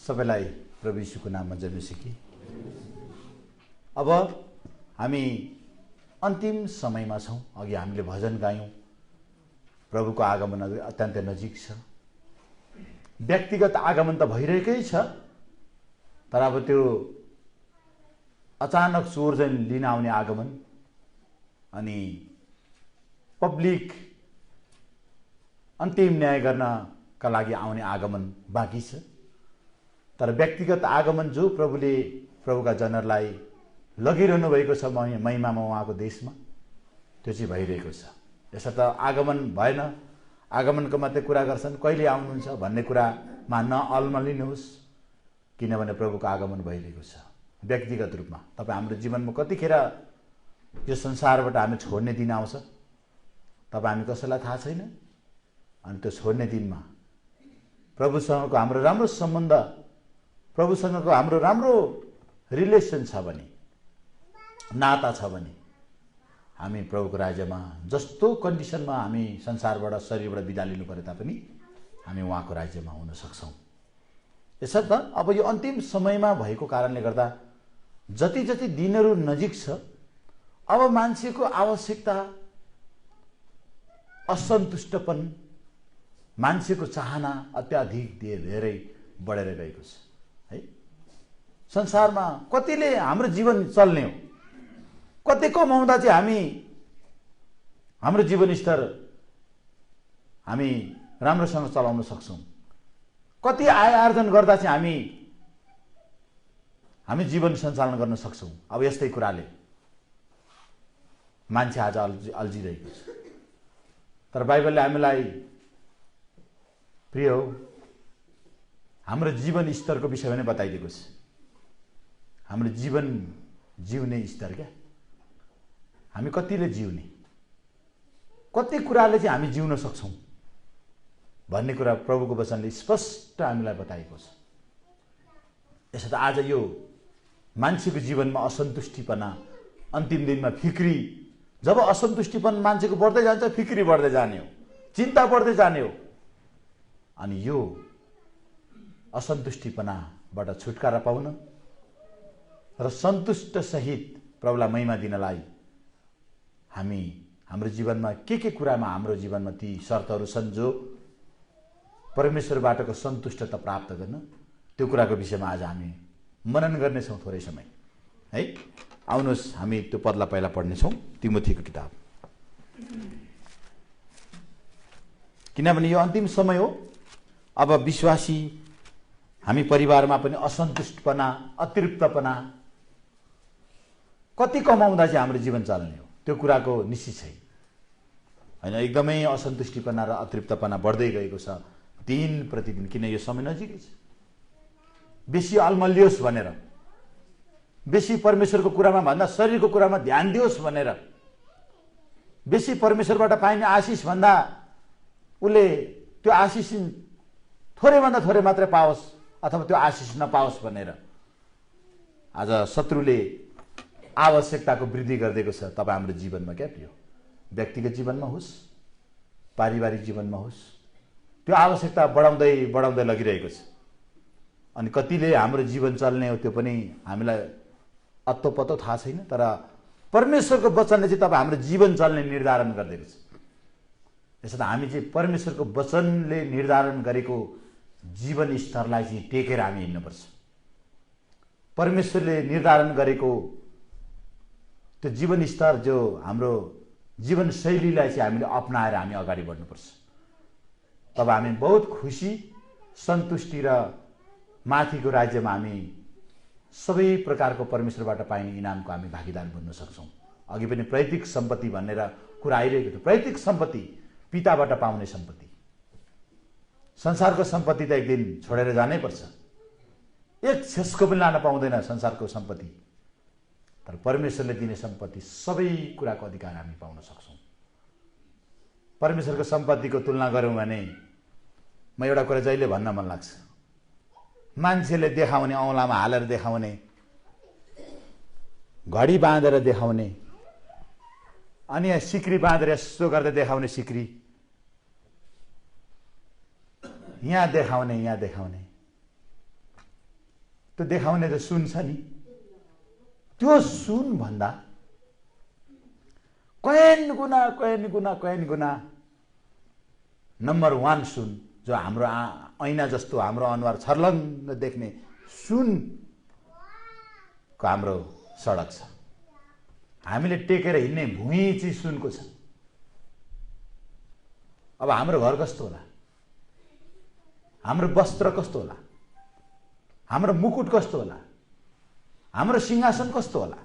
सबैलाई प्रभु यीशुको नाममा जय मसीह। अब हामी अन्तिम समयमा छौं। अघि हामीले भजन गायौं, प्रभुको आगमन अत्यन्त नजिक छ। व्यक्तिगत आगमन त भइरहेकै छ, तर अब त्यो अचानक चोरजन लिन आउने आगमन अनि पब्लिक अन्तिम न्याय गर्नका लागि आउने आगमन बाँकी छ। तर व्यक्तिगत आगमन जो प्रभुले प्रभुका जनहरूलाई लगिरहनु भएको छ महिमामा उहाँको देशमा, त्यो चाहिँ भइरहेको छ। यसर्थ आगमन भएन, आगमनको मात्रै कुरा गर्छन्, कहिले आउनुहुन्छ भन्ने कुरामा नअल्मलिनुहोस्, किनभने प्रभुको आगमन भइरहेको छ। व्यक्तिगत रूपमा तपाईँ हाम्रो जीवनमा कतिखेर यो संसारबाट हामी छोड्ने दिन आउँछ तपाईँ हामी कसैलाई थाहा छैन। अनि त्यो छोड्ने दिनमा प्रभुसँगको हाम्रो राम्रो सम्बन्ध, प्रभुसँगको हाम्रो राम्रो रिलेसन छ भने, नाता छ भने हामी प्रभुको राज्यमा जस्तो कन्डिसनमा हामी संसारबाट शरीरबाट बिदा लिनु परे तापनि हामी उहाँको राज्यमा हुन सक्छौँ। यसर्थ अब यो अन्तिम समयमा भएको कारणले गर्दा जति जति दिनहरू नजिक छ, अब मान्छेको आवश्यकता, असन्तुष्टपन, मान्छेको चाहना अत्याधिक धेरै बढेर गएको छ है। संसारमा कतिले हाम्रो जीवन चल्ने हो, कति कमाउँदा चाहिँ हामी हाम्रो जीवन स्तर हामी राम्रोसँग चलाउन सक्छौं, कति आय आर्जन गर्दा चाहिँ हामी जीवन सञ्चालन गर्न सक्छौं। अब यस्तै कुराले मान्छे आज अल्झिरहेको छ। तर बाइबलले हामीलाई प्रिय हो हाम्रो जीवन स्तरको विषयमा नै बताइदिएको छ। हाम्रो जीवन जिउने स्तर क्या, हामी कतिले जिउने, कति कुराले चाहिँ हामी जिउन सक्छौं भन्ने कुरा प्रभुको वचनले स्पष्ट हामीलाई बताएको छ। यसर्थ आज यो मान्छेको जीवनमा असन्तुष्टिपना, अन्तिम दिनमा फिक्री, जब असन्तुष्टिपन मान्छेको बढ्दै जान्छ, फिक्री बढ्दै जाने हो, चिन्ता बढ्दै जाने हो। अनि यो असन्तुष्टिपनाबाट छुटकारा पाउन र सन्तुष्ट सहित प्रभुलाई महिमा दिनलाई हामी हाम्रो जीवनमा के कुरामा हाम्रो जीवनमा ती शर्तहरू छन् जो परमेश्वरबाटको सन्तुष्टता प्राप्त गर्न, त्यो कुराको विषयमा आज हामी मनन गर्नेछौँ थोरै समय है। आउनुहोस् हामी त्यो पदलाई पहिला पढ्नेछौँ, तिमोथीको किताब। किनभने यो अन्तिम समय हो। अब विश्वासी हामी परिवारमा पनि असन्तुष्टपना, अतृप्तपना, कति कमाउँदा चाहिँ हाम्रो जीवन चल्ने हो त्यो कुराको निश्चित छैन हैन। एकदमै असन्तुष्टिपना र अतृप्तपना बढ्दै गएको छ दिन प्रतिदिन, किन यो समय नजिकै छ। बेसी अल्मलियोस् भनेर, बेसी परमेश्वरको कुरामा भन्दा शरीरको कुरामा ध्यान दियोस् भनेर, बेसी परमेश्वरबाट पाइने आशिष भन्दा उसले त्यो आशिष थोरैभन्दा थोरै मात्रै पाओस् अथवा त्यो आशिष नपाओस् भनेर आज शत्रुले आवश्यकताको वृद्धि गरिदिएको छ तपाईँ हाम्रो जीवनमा। क्या प्रिय, व्यक्तिगत जीवनमा होस्, पारिवारिक जीवनमा होस्, त्यो आवश्यकता बढाउँदै बढाउँदै लगिरहेको छ। अनि कतिले हाम्रो जीवन चल्ने हो त्यो पनि हामीलाई अत्तो पत्तो थाहा छैन, तर परमेश्वरको वचनले चाहिँ तपाईँ हाम्रो जीवन चल्ने निर्धारण गरिदिएको छ। यसर्थ हामी चाहिँ परमेश्वरको वचनले निर्धारण गरेको जीवन स्तरलाई चाहिँ टेकेर हामी हिँड्नुपर्छ। परमेश्वरले निर्धारण गरेको त्यो जीवन स्तर, जो हाम्रो जीवन शैलीलाई चाहिँ हामीले अपनाएर हामी अगाडि बढ्नुपर्छ। तब हामी बहुत खुसी, सन्तुष्टि र माथिको राज्यमा हामी सबै प्रकारको परमेश्वरबाट पाइने इनामको हामी भागीदार बन्न सक्छौँ। अघि पनि पैतृक सम्पत्ति भनेर कुरा आइरहेको थियो। पैतृक सम्पत्ति पिताबाट पाउने सम्पत्ति, संसारको सम्पत्ति त एक दिन छोडेर जानै पर्छ, एक छेसको पनि लान पाउँदैन संसारको सम्पत्ति। तर परमेश्वरले दिने सम्पत्ति सबै कुराको अधिकार हामी पाउन सक्छौँ। परमेश्वरको सम्पत्तिको तुलना गरौँ भने म एउटा कुरा जहिले भन्न मन लाग्छ, मान्छेले देखाउने, औँलामा हालेर देखाउने, घडी बाँधेर देखाउने, अनि सिक्री बाँधेर यसो गर्दै देखाउने, सिक्री यहाँ देखाउने, त्यो देखाउने त सुन छ नि, त्यो सुन भन्दा कैयन गुना नम्बर 1 सुन, जो हाम्रो ऐना जस्तो हाम्रो अनुहार छर्लङ्ग देख्ने सुनको हाम्रो सडक छ। हामीले टेकेर हिँड्ने भुइँ चाहिँ सुनको छ। अब हाम्रो घर कस्तो होला, हाम्रो वस्त्र कस्तो होला, हाम्रो मुकुट कस्तो होला, हाम्रो सिंहासन कस्तो होला,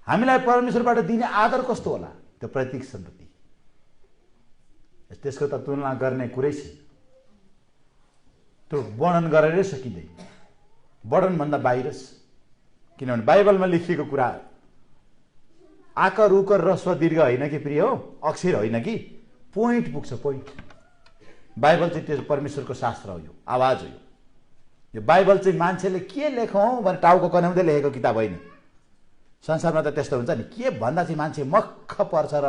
हामीलाई परमेश्वरबाट दिने आदर कस्तो होला, त्यो प्रतीक सम्पत्ति। त्यसको त तुलना गर्ने कुरै छैन, त्यो वर्णन गरेरै सकिँदैन, वर्णनभन्दा बाहिर छ। किनभने बाइबलमा लेखिएको कुरा आकर उकर ह्रस्व दीर्घ होइन कि प्रिय हो, अक्षर होइन कि, पोइन्ट पुग्छ, पोइन्ट। बाइबल चाहिँ त्यो परमेश्वरको शास्त्र हो, यो आवाज हो। यो बाइबल चाहिँ मान्छेले के लेखौँ भनेर टाउको कनाउँदै लेखेको किताब होइन। संसारमा त त्यस्तो हुन्छ नि, के भन्दा चाहिँ मान्छे मक्ख पर्छ र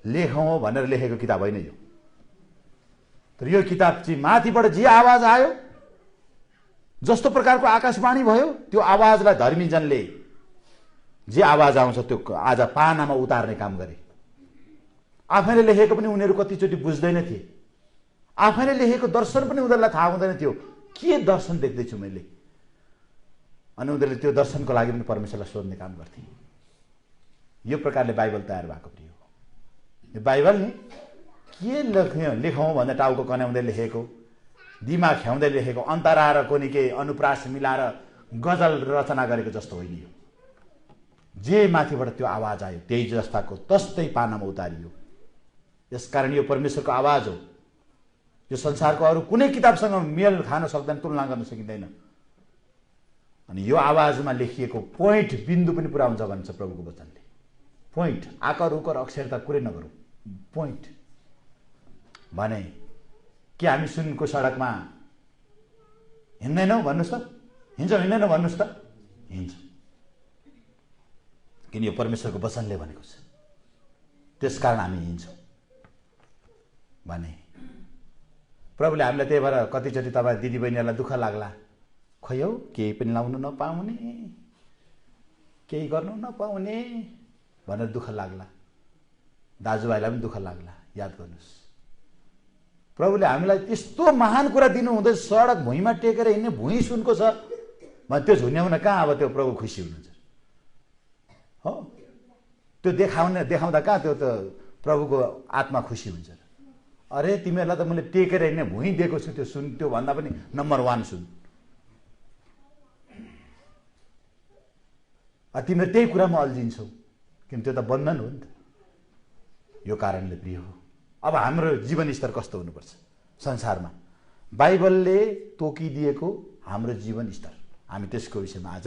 लेखौँ भनेर लेखेको किताब होइन यो। तर यो किताब चाहिँ माथिबाट जे आवाज आयो, जस्तो प्रकारको आकाशवाणी भयो, त्यो आवाजलाई धर्मीजनले जे आवाज आउँछ त्यो आज पानामा उतार्ने काम गरे। आफैले लेखेको पनि उनीहरू कतिचोटि बुझ्दैन थिए, आफैले लेखेको दर्शन पनि उनीहरूलाई थाहा हुँदैन थियो, के दर्शन देख्दैछु मैले। अनि उनीहरूले त्यो दर्शनको लागि पनि परमेश्वरलाई सोध्ने काम गर्थे। यो प्रकारले बाइबल तयार भएको प्रिय हो। यो बाइबल नि के लेखौँ भन्दा टाउको कन्याउँदै लेखेको, दिमाग ख्याउँदै लेखेको, अन्तरा र कोनी के अनुप्रास मिलाएर गजल रचना गरेको जस्तो होइन यो। जे माथिबाट त्यो आवाज आयो त्यही जस्ताको तस्तै पानामा उतारियो। यसकारण यो परमेश्वरको आवाज हो। यो संसारको अरू कुनै किताबसँग मेल खान सक्दैन, तुलना गर्न सकिँदैन। अनि यो आवाजमा लेखिएको पोइन्ट बिन्दु पनि पुरा हुन्छ भन्छ प्रभुको वचनले। पोइन्ट, आकर उकर अक्षरता कुरै नगरौँ, पोइन्ट भने के हामी सुनको सडकमा हिँड्दैनौँ भन्नुहोस् त, हिँड्छौँ हिँड्दैनौँ भन्नुहोस् त, हिँड्छौँ। किन यो परमेश्वरको वचनले भनेको छ, त्यसकारण हामी हिँड्छौँ भने प्रभुले हामीलाई। त्यही भएर कतिचोटि तपाईँ दिदीबहिनीहरूलाई दुःख लाग्ला, खोइ हौ केही पनि लाउनु नपाउने, केही गर्नु नपाउने भनेर दुःख लाग्ला। दाजुभाइलाई पनि दुःख लाग्ला। याद गर्नुहोस्, प्रभुले हामीलाई त्यस्तो महान कुरा दिनु हुँदैछ, सडक भुइँमा टेकेर हिँड्ने भुइँ सुनको छ भने त्यो झुन्याउन कहाँ अब त्यो प्रभु खुसी हुनुहुन्छ हो? त्यो देखाउँदा कहाँ त्यो त प्रभुको आत्मा खुसी हुन्छ। अरे तिमीहरूलाई त मैले टेकेर हिँड्ने भुइँ दिएको छु, त्यो सुन, त्यो भन्दा पनि नम्बर 1 सुन। तिमीहरू त्यही कुरामा अल्झिन्छौ, किन त्यो त बन्धन हो नि त। यो कारणले प्रिय हो, अब हाम्रो जीवन स्तर कस्तो हुनुपर्छ संसारमा, बाइबलले तोकिदिएको हाम्रो जीवन स्तर, हामी त्यसको विषयमा आज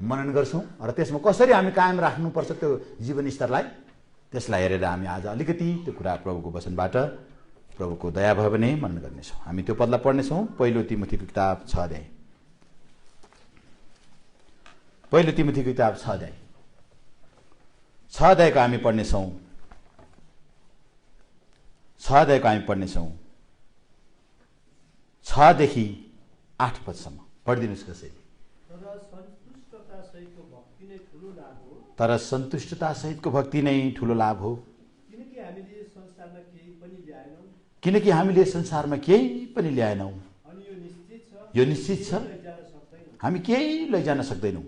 मनन गर्छौँ र त्यसमा कसरी हामी कायम राख्नुपर्छ त्यो जीवन स्तरलाई, त्यसलाई हेरेर हामी आज अलिकति त्यो कुरा प्रभुको वचनबाट, प्रभुको दया भयो भने मनन गर्नेछौँ। हामी त्यो पदलाई पढ्नेछौँ। पहिलो तिमोथीको किताब 6 अध्याय, पहिलो तिमोथीको किताब 6 अध्याय, 6 अध्यायको हामी पढ्नेछौँ। 6 अध्यायको हामी पढ्नेछौँ 6 देखि 8 पदसम्म। पढिदिनुहोस् कसैले। तर सन्तुष्टता सहितको भक्ति नै ठुलो लाभ हो, किनकि हामीले संसारमा केही पनि ल्याएनौँ। यो निश्चित छ हामी केही लैजान सक्दैनौँ,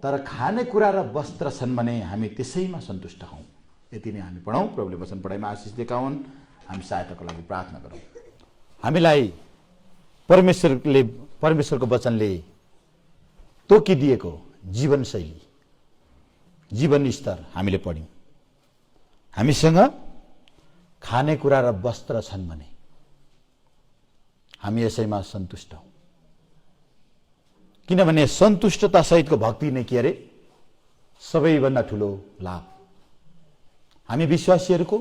तर खानेकुरा र वस्त्र छन् भने हामी त्यसैमा सन्तुष्ट हौँ। यति नै हामी पढौँ। प्रभुले वचन पढाइमा आशिष देखाउन्। हामी सहायताको लागि प्रार्थना गरौँ। हामीलाई परमेश्वरको वचनले तोकिदिएको जीवनशैली, जीवन स्तर हामीले पढ्यौँ। हामीसँग खानेकुरा र वस्त्र छन् भने हामी यसैमा सन्तुष्ट हौँ। किनभने सन्तुष्टता सहितको भक्ति नै के अरे सबैभन्दा ठुलो लाभ। हामी विश्वासीहरूको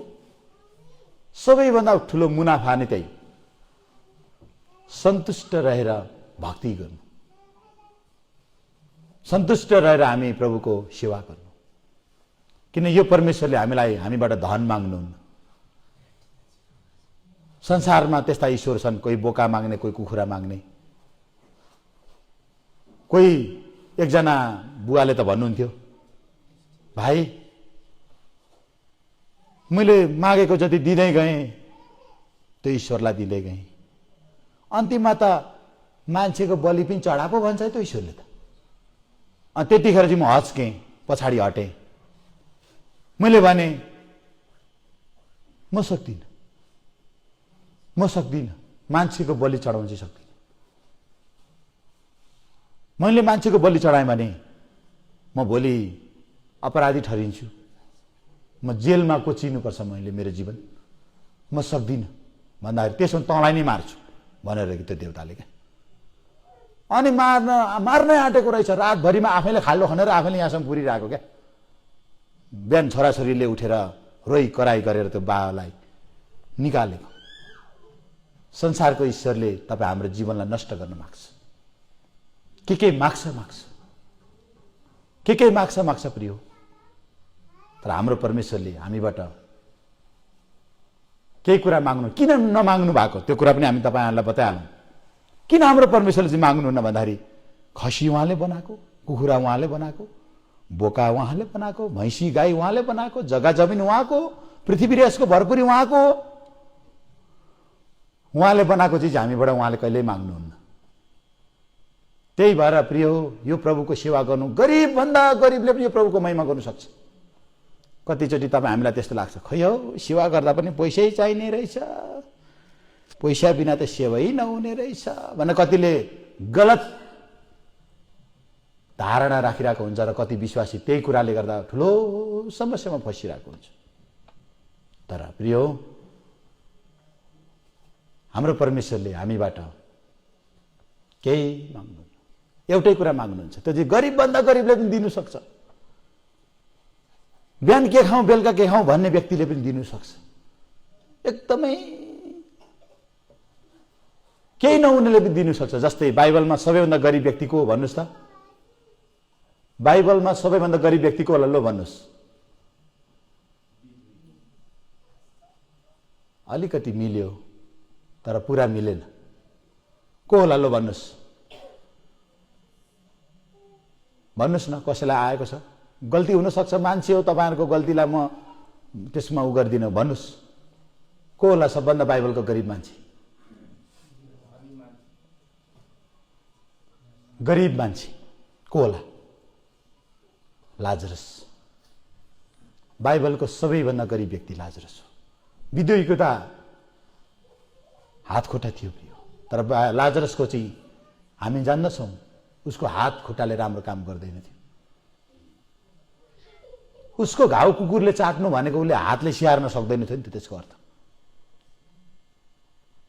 सबैभन्दा ठुलो मुनाफा नै त्यही, सन्तुष्ट रहेर भक्ति गर्नु, सन्तुष्ट रहेर हामी प्रभुको सेवा गर्नु। किन यो परमेश्वरले हामीबाट धन माग्नुहुन्न, संसारमा त्यस्ता ईश्वर छन्, कोही बोका माग्ने, कोही कुखुरा माग्ने। कोही एकजना बुवाले त भन्नुहुन्थ्यो, भाइ मैले मागेको जति दिँदै गएँ त्यो ईश्वरलाई दिँदै गएँ, अन्तिममा त मान्छेको बलि पनि चढा पो भन्छ त्यो ईश्वरले त। अनि त्यतिखेर चाहिँ म हच्केँ, पछाडि हटेँ। मैले भने म सक्दिनँ मान्छेको बलि चढाउन चाहिँ सक्दिनँ। मैले मान्छेको बलि चढाएँ भने म भोलि अपराधी ठहरिन्छु, म जेलमा कोचिनुपर्छ मैले मेरो जीवन, म सक्दिनँ भन्दाखेरि त्यसो तँलाई नै मार्छु भनेर कि त्यो देवताले क्या। अनि मार्नै आँटेको रहेछ, रातभरिमा आफैले खाल्डो खनेर आफैले यहाँसम्म पुरिरहेको क्या। बिहान छोराछोरीले उठेर रोइ कराई गरेर त्यो बाबालाई निकालेको। संसारको ईश्वरले तपाईँ हाम्रो जीवनलाई नष्ट गर्न माग्छ, के माग्छ प्रिय। तर हाम्रो परमेश्वरले हामीबाट केही कुरा माग्नु, किन नमाग्नु भएको त्यो कुरा पनि हामी तपाईँहरूलाई बताइहालौँ। किन हाम्रो परमेश्वरले चाहिँ माग्नुहुन्न भन्दाखेरि खसी उहाँले बनाएको, कुखुरा उहाँले बनाएको, बोका उहाँले बनाएको, भैँसी गाई उहाँले बनाएको, जग्गा जमिन उहाँको, पृथ्वी र यसको भरपुरी उहाँको। उहाँले बनाएको चिज हामीबाट उहाँले कहिल्यै माग्नुहुन्न। त्यही भएर प्रिय यो प्रभुको सेवा गर्नु, गरिबभन्दा गरिबले पनि यो प्रभुको महिमा गर्नु सक्छ। कतिचोटि तपाईँ हामीलाई त्यस्तो लाग्छ, खै हौ सेवा गर्दा पनि पैसै चाहिने रहेछ, पैसा बिना त सेवै नहुने रहेछ भनेर कतिले गलत धारणा राखिरहेको हुन्छ र कति विश्वासी त्यही कुराले गर्दा ठुलो समस्यामा फसिरहेको हुन्छ। तर प्रिय हाम्रो परमेश्वरले हामीबाट केही माग्नुहुन्न, एउटै कुरा माग्नुहुन्छ, त्यो चाहिँ गरिबभन्दा गरिबले पनि दिनु सक्छ। बिहान के खाउँ बेलुका के खाउँ भन्ने व्यक्तिले पनि दिनु सक्छ। एकदमै केही नहुनेले पनि दिनु सक्छ। जस्तै बाइबलमा सबैभन्दा गरिब व्यक्ति को हो भन्नुहोस् त? बाइबलमा सबैभन्दा गरिब व्यक्ति को होला लो भन्नुहोस्? अलिकति मिल्यो तर पुरा मिलेन। को होला लो भन्नुहोस्? भन्नुहोस् न, कसैलाई आएको छ? गल्ती हुनसक्छ, मान्छे हो, तपाईँहरूको गल्तीलाई म त्यसमा उ गर्दिनँ, भन्नुहोस् को होला सबभन्दा बाइबलको गरिब मान्छे? गरिब मान्छे को होला? लाजरस। बाइबलको सबैभन्दा गरिब व्यक्ति लाजरस हो। विधुईको त हात खुट्टा थियो प्रिय, तर लाजरसको चाहिँ हामी जान्दछौँ उसको हात खुट्टाले राम्रो काम गर्दैन थियो। उसको घाउ कुकुरले चाट्नु भनेको उसले हातले स्याहार्न सक्दैन थियो नि त, त्यसको अर्थ।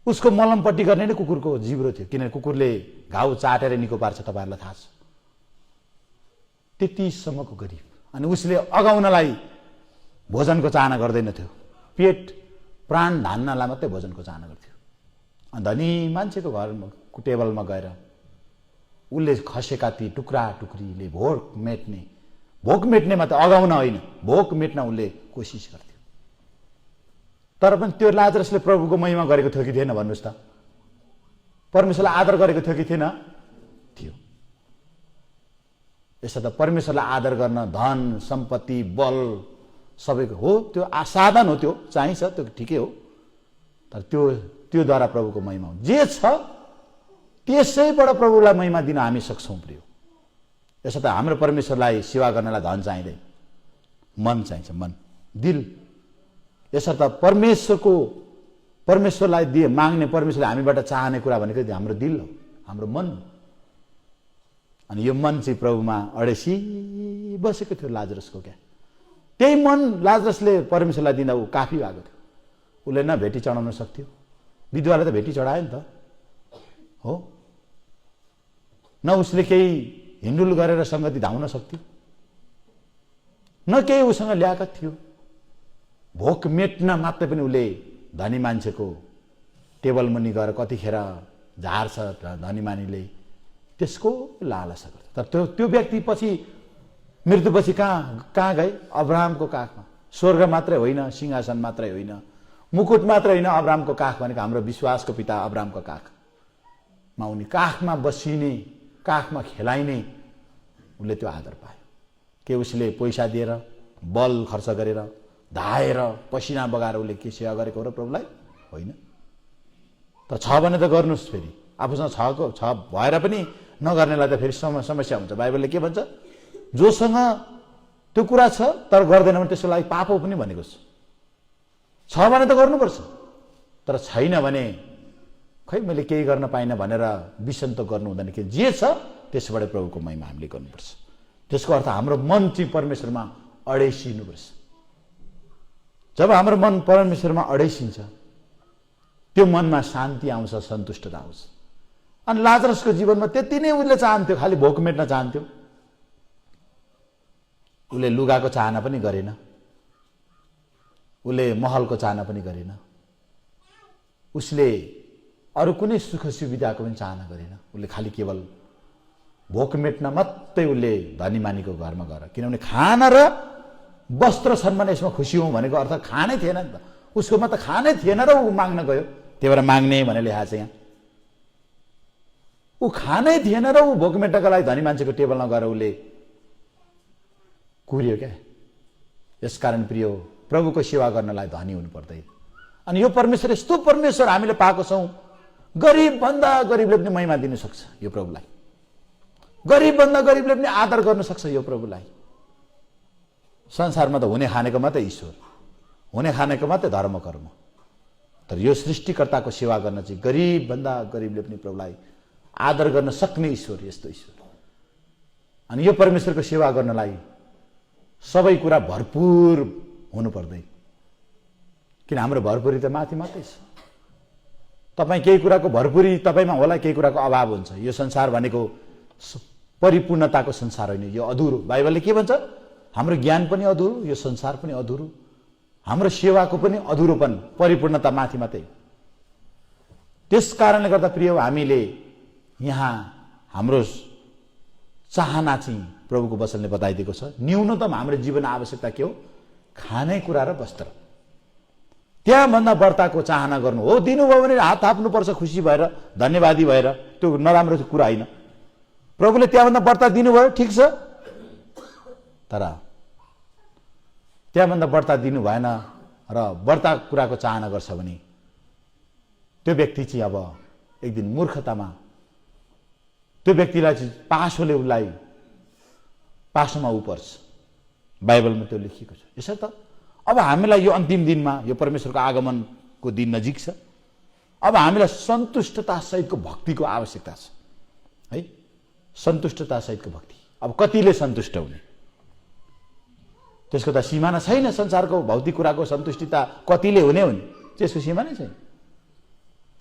उसको मलमपट्टि गर्ने नै कुकुरको जिब्रो थियो, किनभने कुकुरले घाउ चाटेर निको पार्छ, तपाईँहरूलाई थाहा छ। त्यतिसम्मको गरिब। अनि उसले अगाउनलाई भोजनको चाहना गर्दैन थियो, पेट प्राण धान्नलाई मात्रै भोजनको चाहना गर्थ्यो। अनि धनी मान्छेको घरमा टेबलमा गएर उसले खसेका ती टुक्रा टुक्रीले भोक मेट्ने मात्र, अगाउन होइन, भोक मेट्न उसले कोसिस गर्थ्यो। तर पनि त्यो लाजरसले प्रभुको महिमा गरेको थियो कि थिएन भन्नुहोस् त? परमेश्वरलाई आदर गरेको थियो कि थिएन? थियो। यसो त परमेश्वरलाई आदर गर्न धन सम्पत्ति बल सबैको हो, त्यो साधन हो, त्यो चाहिन्छ, त्यो ठिकै हो। तर त्योद्वारा प्रभुको महिमा हो। जे छ त्यसैबाट प्रभुलाई महिमा दिन हामी सक्छौँ प्रिय। यसो त हाम्रो परमेश्वरलाई सेवा गर्नलाई धन चाहिँदैन, मन चाहिन्छ, मन, दिल। यसर्थ परमेश्वरलाई माग्ने, परमेश्वरले हामीबाट चाहने कुरा भनेको हाम्रो दिल हो, हाम्रो मन हो। अनि यो मन चाहिँ प्रभुमा अडेसी बसेको थियो लाजरसको। क्या त्यही मन लाजरसले परमेश्वरलाई दिँदा ऊ काफी भएको थियो। उसले न भेटी चढाउन सक्थ्यो, विधवाले त भेटी चढायो नि त हो, न उसले केही हिन्डुल गरेर सङ्गति धाउन सक्थ्यो, न केही उसँग ल्याकत थियो। भोक मेट्न मात्रै पनि उसले धनी मान्छेको टेबल मुनि गएर कतिखेर झार्छ धनी मानिले, त्यसको लालसा गर्छ। तर त्यो व्यक्ति पछि मृत्युपछि कहाँ गए? अब्राहमको काखमा। स्वर्ग मात्रै होइन, सिंहासन मात्रै होइन, मुकुट मात्र होइन, अब्राहमको काख भनेको हाम्रो विश्वासको पिता अब्राहमको काखमा उनी काखमा बसिने, काखमा खेलाइने उसले त्यो आदर पायो। के उसले पैसा दिएर, बल खर्च गरेर, धाएर, पसिना बगाएर उसले के सेवा गरेको र प्रभुलाई? होइन। तर छ भने त गर्नुहोस्। फेरि आफूसँग छ भएर पनि नगर्नेलाई त फेरि समस्या हुन्छ। बाइबलले के भन्छ? जोसँग त्यो कुरा छ तर गर्दैन भने त्यसको लागि पाप पनि भनेको छ भने त गर्नुपर्छ, तर छैन भने खै मैले केही गर्न पाइनँ भनेर विषम त गर्नु हुँदैन। कि जे छ त्यसबाट प्रभुको महिमा हामीले गर्नुपर्छ। त्यसको अर्थ हाम्रो मन चाहिँ परमेश्वरमा अडेसिनुपर्छ। जब हाम्रो मन परमेश्वरमा अडेसिन्छ त्यो मनमा शान्ति आउँछ, सन्तुष्टता आउँछ। अनि लाजरसको जीवनमा त्यति नै उसले चाहन्थ्यो, खालि भोक मेट्न चाहन्थ्यो। उसले लुगाको चाहना पनि गरेन, उसले महलको चाहना पनि गरेन, उसले अरू कुनै सुख सुविधाको पनि चाहना गरेन। उसले खालि केवल भोक मेट्न मात्रै उसले धनीमानीको घरमा गएर, किनभने खाना र वस्त्र छन् भने यसमा खुसी हौँ भनेको अर्थ खानै थिएन नि त। उसकोमा त खानै थिएन र ऊ माग्न गयो। त्यही भएर माग्ने भनेर लेखा छ यहाँ। ऊ खानै थिएन र ऊ भोक मेट्नका लागि धनी मान्छेको टेबलमा गएर उसले कुर्यो क्या। यसकारण प्रिय प्रभुको सेवा गर्नलाई धनी हुनु पर्दैन। अनि यो परमेश्वर यस्तो परमेश्वर हामीले पाएको छौँ, गरिबभन्दा गरिबले पनि महिमा दिन सक्छ यो प्रभुलाई, गरिबभन्दा गरिबले पनि आदर गर्न सक्छ यो प्रभुलाई। संसारमा त हुने खानेको मात्रै ईश्वर, हुने खानेको मात्रै धर्म कर्म, तर यो सृष्टिकर्ताको सेवा गर्न चाहिँ गरिबभन्दा गरिबले पनि प्रभुलाई आदर गर्न सक्ने ईश्वर, यस्तो ईश्वर। अनि यो परमेश्वरको सेवा गर्नलाई सबै कुरा भरपुर हुनु पर्दैन, किन हाम्रो भरपुरी त माथि मात्रै छ। तपाईँ केही कुराको भरपुरी तपाईँमा होला, केही कुराको अभाव हुन्छ। यो संसार भनेको परिपूर्णताको संसार होइन, यो अधुरो। बाइबलले के भन्छ? हाम्रो ज्ञान पनि अधुरो, यो संसार पनि अधुरो, हाम्रो सेवाको पनि अधुरोपन, परिपूर्णता माथि मात्रै। त्यस कारणले गर्दा प्रिय हामीले यहाँ हाम्रो चाहना चाहिँ प्रभुको वचनले बताइदिएको छ। न्यूनतम हाम्रो जीवन आवश्यकता के हो? खाने कुरा र वस्त्र। त्यहाँभन्दा बढ्ताको चाहना गर्नु हो, दिनुभयो भने हात थाप्नुपर्छ खुसी भएर, धन्यवादी भएर, त्यो नराम्रो कुरा होइन। प्रभुले त्यहाँभन्दा बढ्ता दिनुभयो, ठिक छ, तर त्यहाँभन्दा बढ्ता दिनु भएन र बढ्ता कुराको चाहना गर्छ भने त्यो व्यक्ति चाहिँ अब एक दिन मूर्खतामा, त्यो व्यक्तिलाई चाहिँ पासोले उसलाई पासोमा ऊ पर्छ। बाइबलमा त्यो लेखिएको छ। यसर्थ अब हामीलाई यो अन्तिम दिनमा, यो परमेश्वरको आगमनको दिन नजिक छ, अब हामीलाई सन्तुष्टता सहितको भक्तिको आवश्यकता छ है। सन्तुष्टता सहितको भक्ति। अब कतिले सन्तुष्ट हुने, त्यसको त सिमाना छैन। संसारको भौतिक कुराको सन्तुष्टिता कतिले हुने हो नि, त्यसको सिमानै छैन।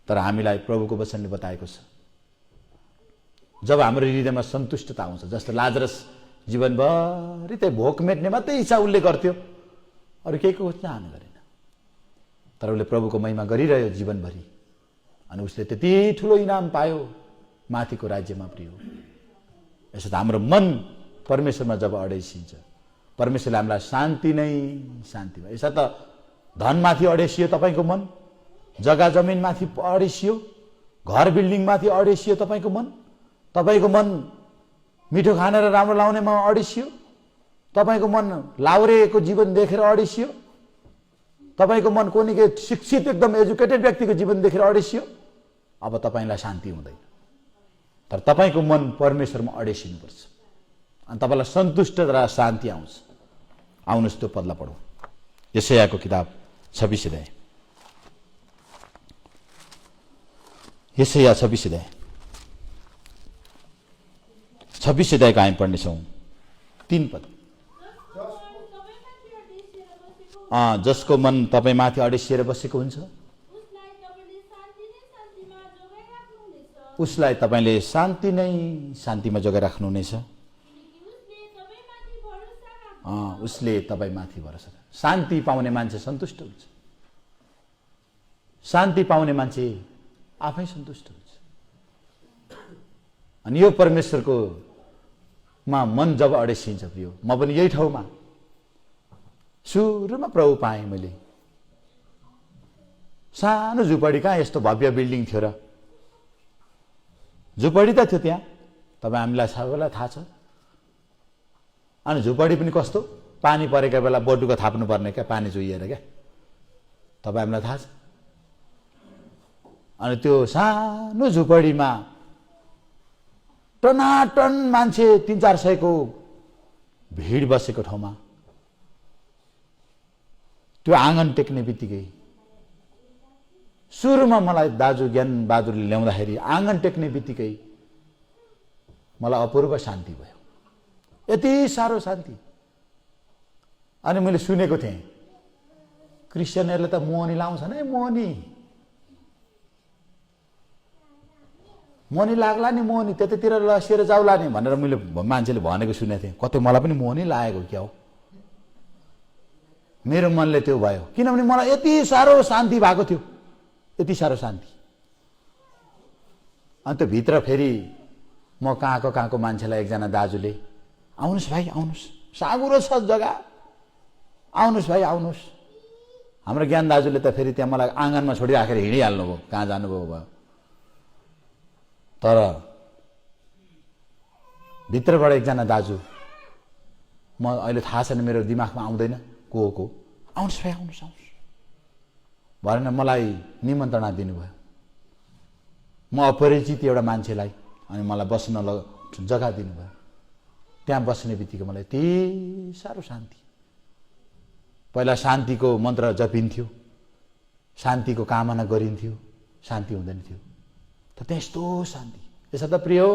तर हामीलाई प्रभुको वचनले बताएको छ, जब हाम्रो हृदयमा सन्तुष्टता आउँछ, जस्तो लाजरस जीवनभरि त्यही भोक मेट्ने मात्रै इच्छा उसले गर्थ्यो, अरू केहीको चाहना गरेन, तर उसले प्रभुको महिमा गरिरह्यो जीवनभरि। अनि उसले त्यति ठुलो इनाम पायो माथिको राज्यमा प्रिय। यसो त हाम्रो मन परमेश्वरमा जब अडेसिन्छ, परमेश्वरले हामीलाई शान्ति नै शान्ति भयो। यसो त धनमाथि अडेसियो तपाईँको मन, जग्गा जमिनमाथि अडेसियो, घर बिल्डिङमाथि अडेसियो तपाईँको मन, तपाईँको मन मिठो खानेर राम्रो लाउनेमा अडेसियो, तपाईँको मन लाउरेको जीवन देखेर अडेसियो, तपाईँको मन कुनै के शिक्षित एकदम एजुकेटेड व्यक्तिको जीवन देखेर अडेसियो, अब तपाईँलाई शान्ति हुँदैन। तर तपाईँको मन परमेश्वरमा अडेसिनुपर्छ अनि तपाईँलाई सन्तुष्ट र शान्ति आउँछ। आउनुहोस् त्यो पदलाई पढौँ। यशायाको किताब 26 अध्याय, यशाया 26 अध्याय, 26 अध्यायको हामी पढ्नेछौँ 3 पद। जसको मन तपाईँमाथि अडेसिएर बसेको हुन्छ उसलाई तपाईँले शान्ति नै शान्तिमा जोगाइराख्नुहुनेछ। उसले तपाईँमाथि भरोसा। शान्ति पाउने मान्छे सन्तुष्ट हुन्छ, शान्ति पाउने मान्छे आफै सन्तुष्ट हुन्छ। अनि यो परमेश्वरको मा मन जब अडेसिन्छ प्रियो, म पनि यही ठाउँमा सुरुमा प्रभु पाएँ मैले। सानो झुपडी, कहाँ यस्तो भव्य बिल्डिङ थियो र? झुपडी त थियो त्यहाँ, तपाईँ हामीलाई सबैलाई थाहा छ। अनि झुपडी पनि कस्तो, पानी परेको बेला बटुको थाप्नुपर्ने क्या, पानी चुहिएर क्या, तपाईँ हामीलाई थाहा छ। अनि त्यो सानो झुपडीमा टनाटन मान्छे 300-400 को भिड बसेको ठाउँमा त्यो आँगन टेक्ने बित्तिकै सुरुमा मलाई दाजु ज्ञान बहादुरले ल्याउँदाखेरि आँगन टेक्ने बित्तिकै मलाई अपूर्व शान्ति भयो, यति साह्रो शान्ति। अनि मैले सुनेको थिएँ क्रिस्चियनहरूले त मोहनी लाउँछन् है, मोहनी लाग्ला नि, मोहनी त्यतैतिर लसिएर जाउला नि भनेर मैले मान्छेले भनेको सुनेको थिएँ। कतै मलाई पनि मोहनी लागेको क्या हो, मेरो मनले त्यो भयो, किनभने मलाई यति साह्रो शान्ति भएको थियो, यति साह्रो शान्ति। अनि त्यो भित्र फेरि म कहाँको मान्छेलाई एकजना दाजुले, आउनुहोस् भाइ आउनुहोस्, साँगुरो छ जग्गा, आउनुहोस् भाइ आउनुहोस्। हाम्रो ज्ञान दाजुले त फेरि त्यहाँ मलाई आँगनमा छोडिराखेर हिँडिहाल्नुभयो, कहाँ जानुभयो भयो। तर भित्रबाट एकजना दाजु, म अहिले थाहा छैन, मेरो दिमागमा आउँदैन को आउनुहोस् भाइ आउनुहोस् आउनुहोस् भनेर मलाई निमन्त्रणा दिनुभयो। म अपरिचित एउटा मान्छेलाई अनि मलाई बस्न जग्गा दिनुभयो। त्यहाँ बस्ने बित्तिकै मलाई यति साह्रो शान्ति। पहिला शान्तिको मन्त्र जपिन्थ्यो, शान्तिको कामना गरिन्थ्यो, शान्ति हुँदैन थियो। त त्यस्तो शान्ति। यसो त प्रिय हो,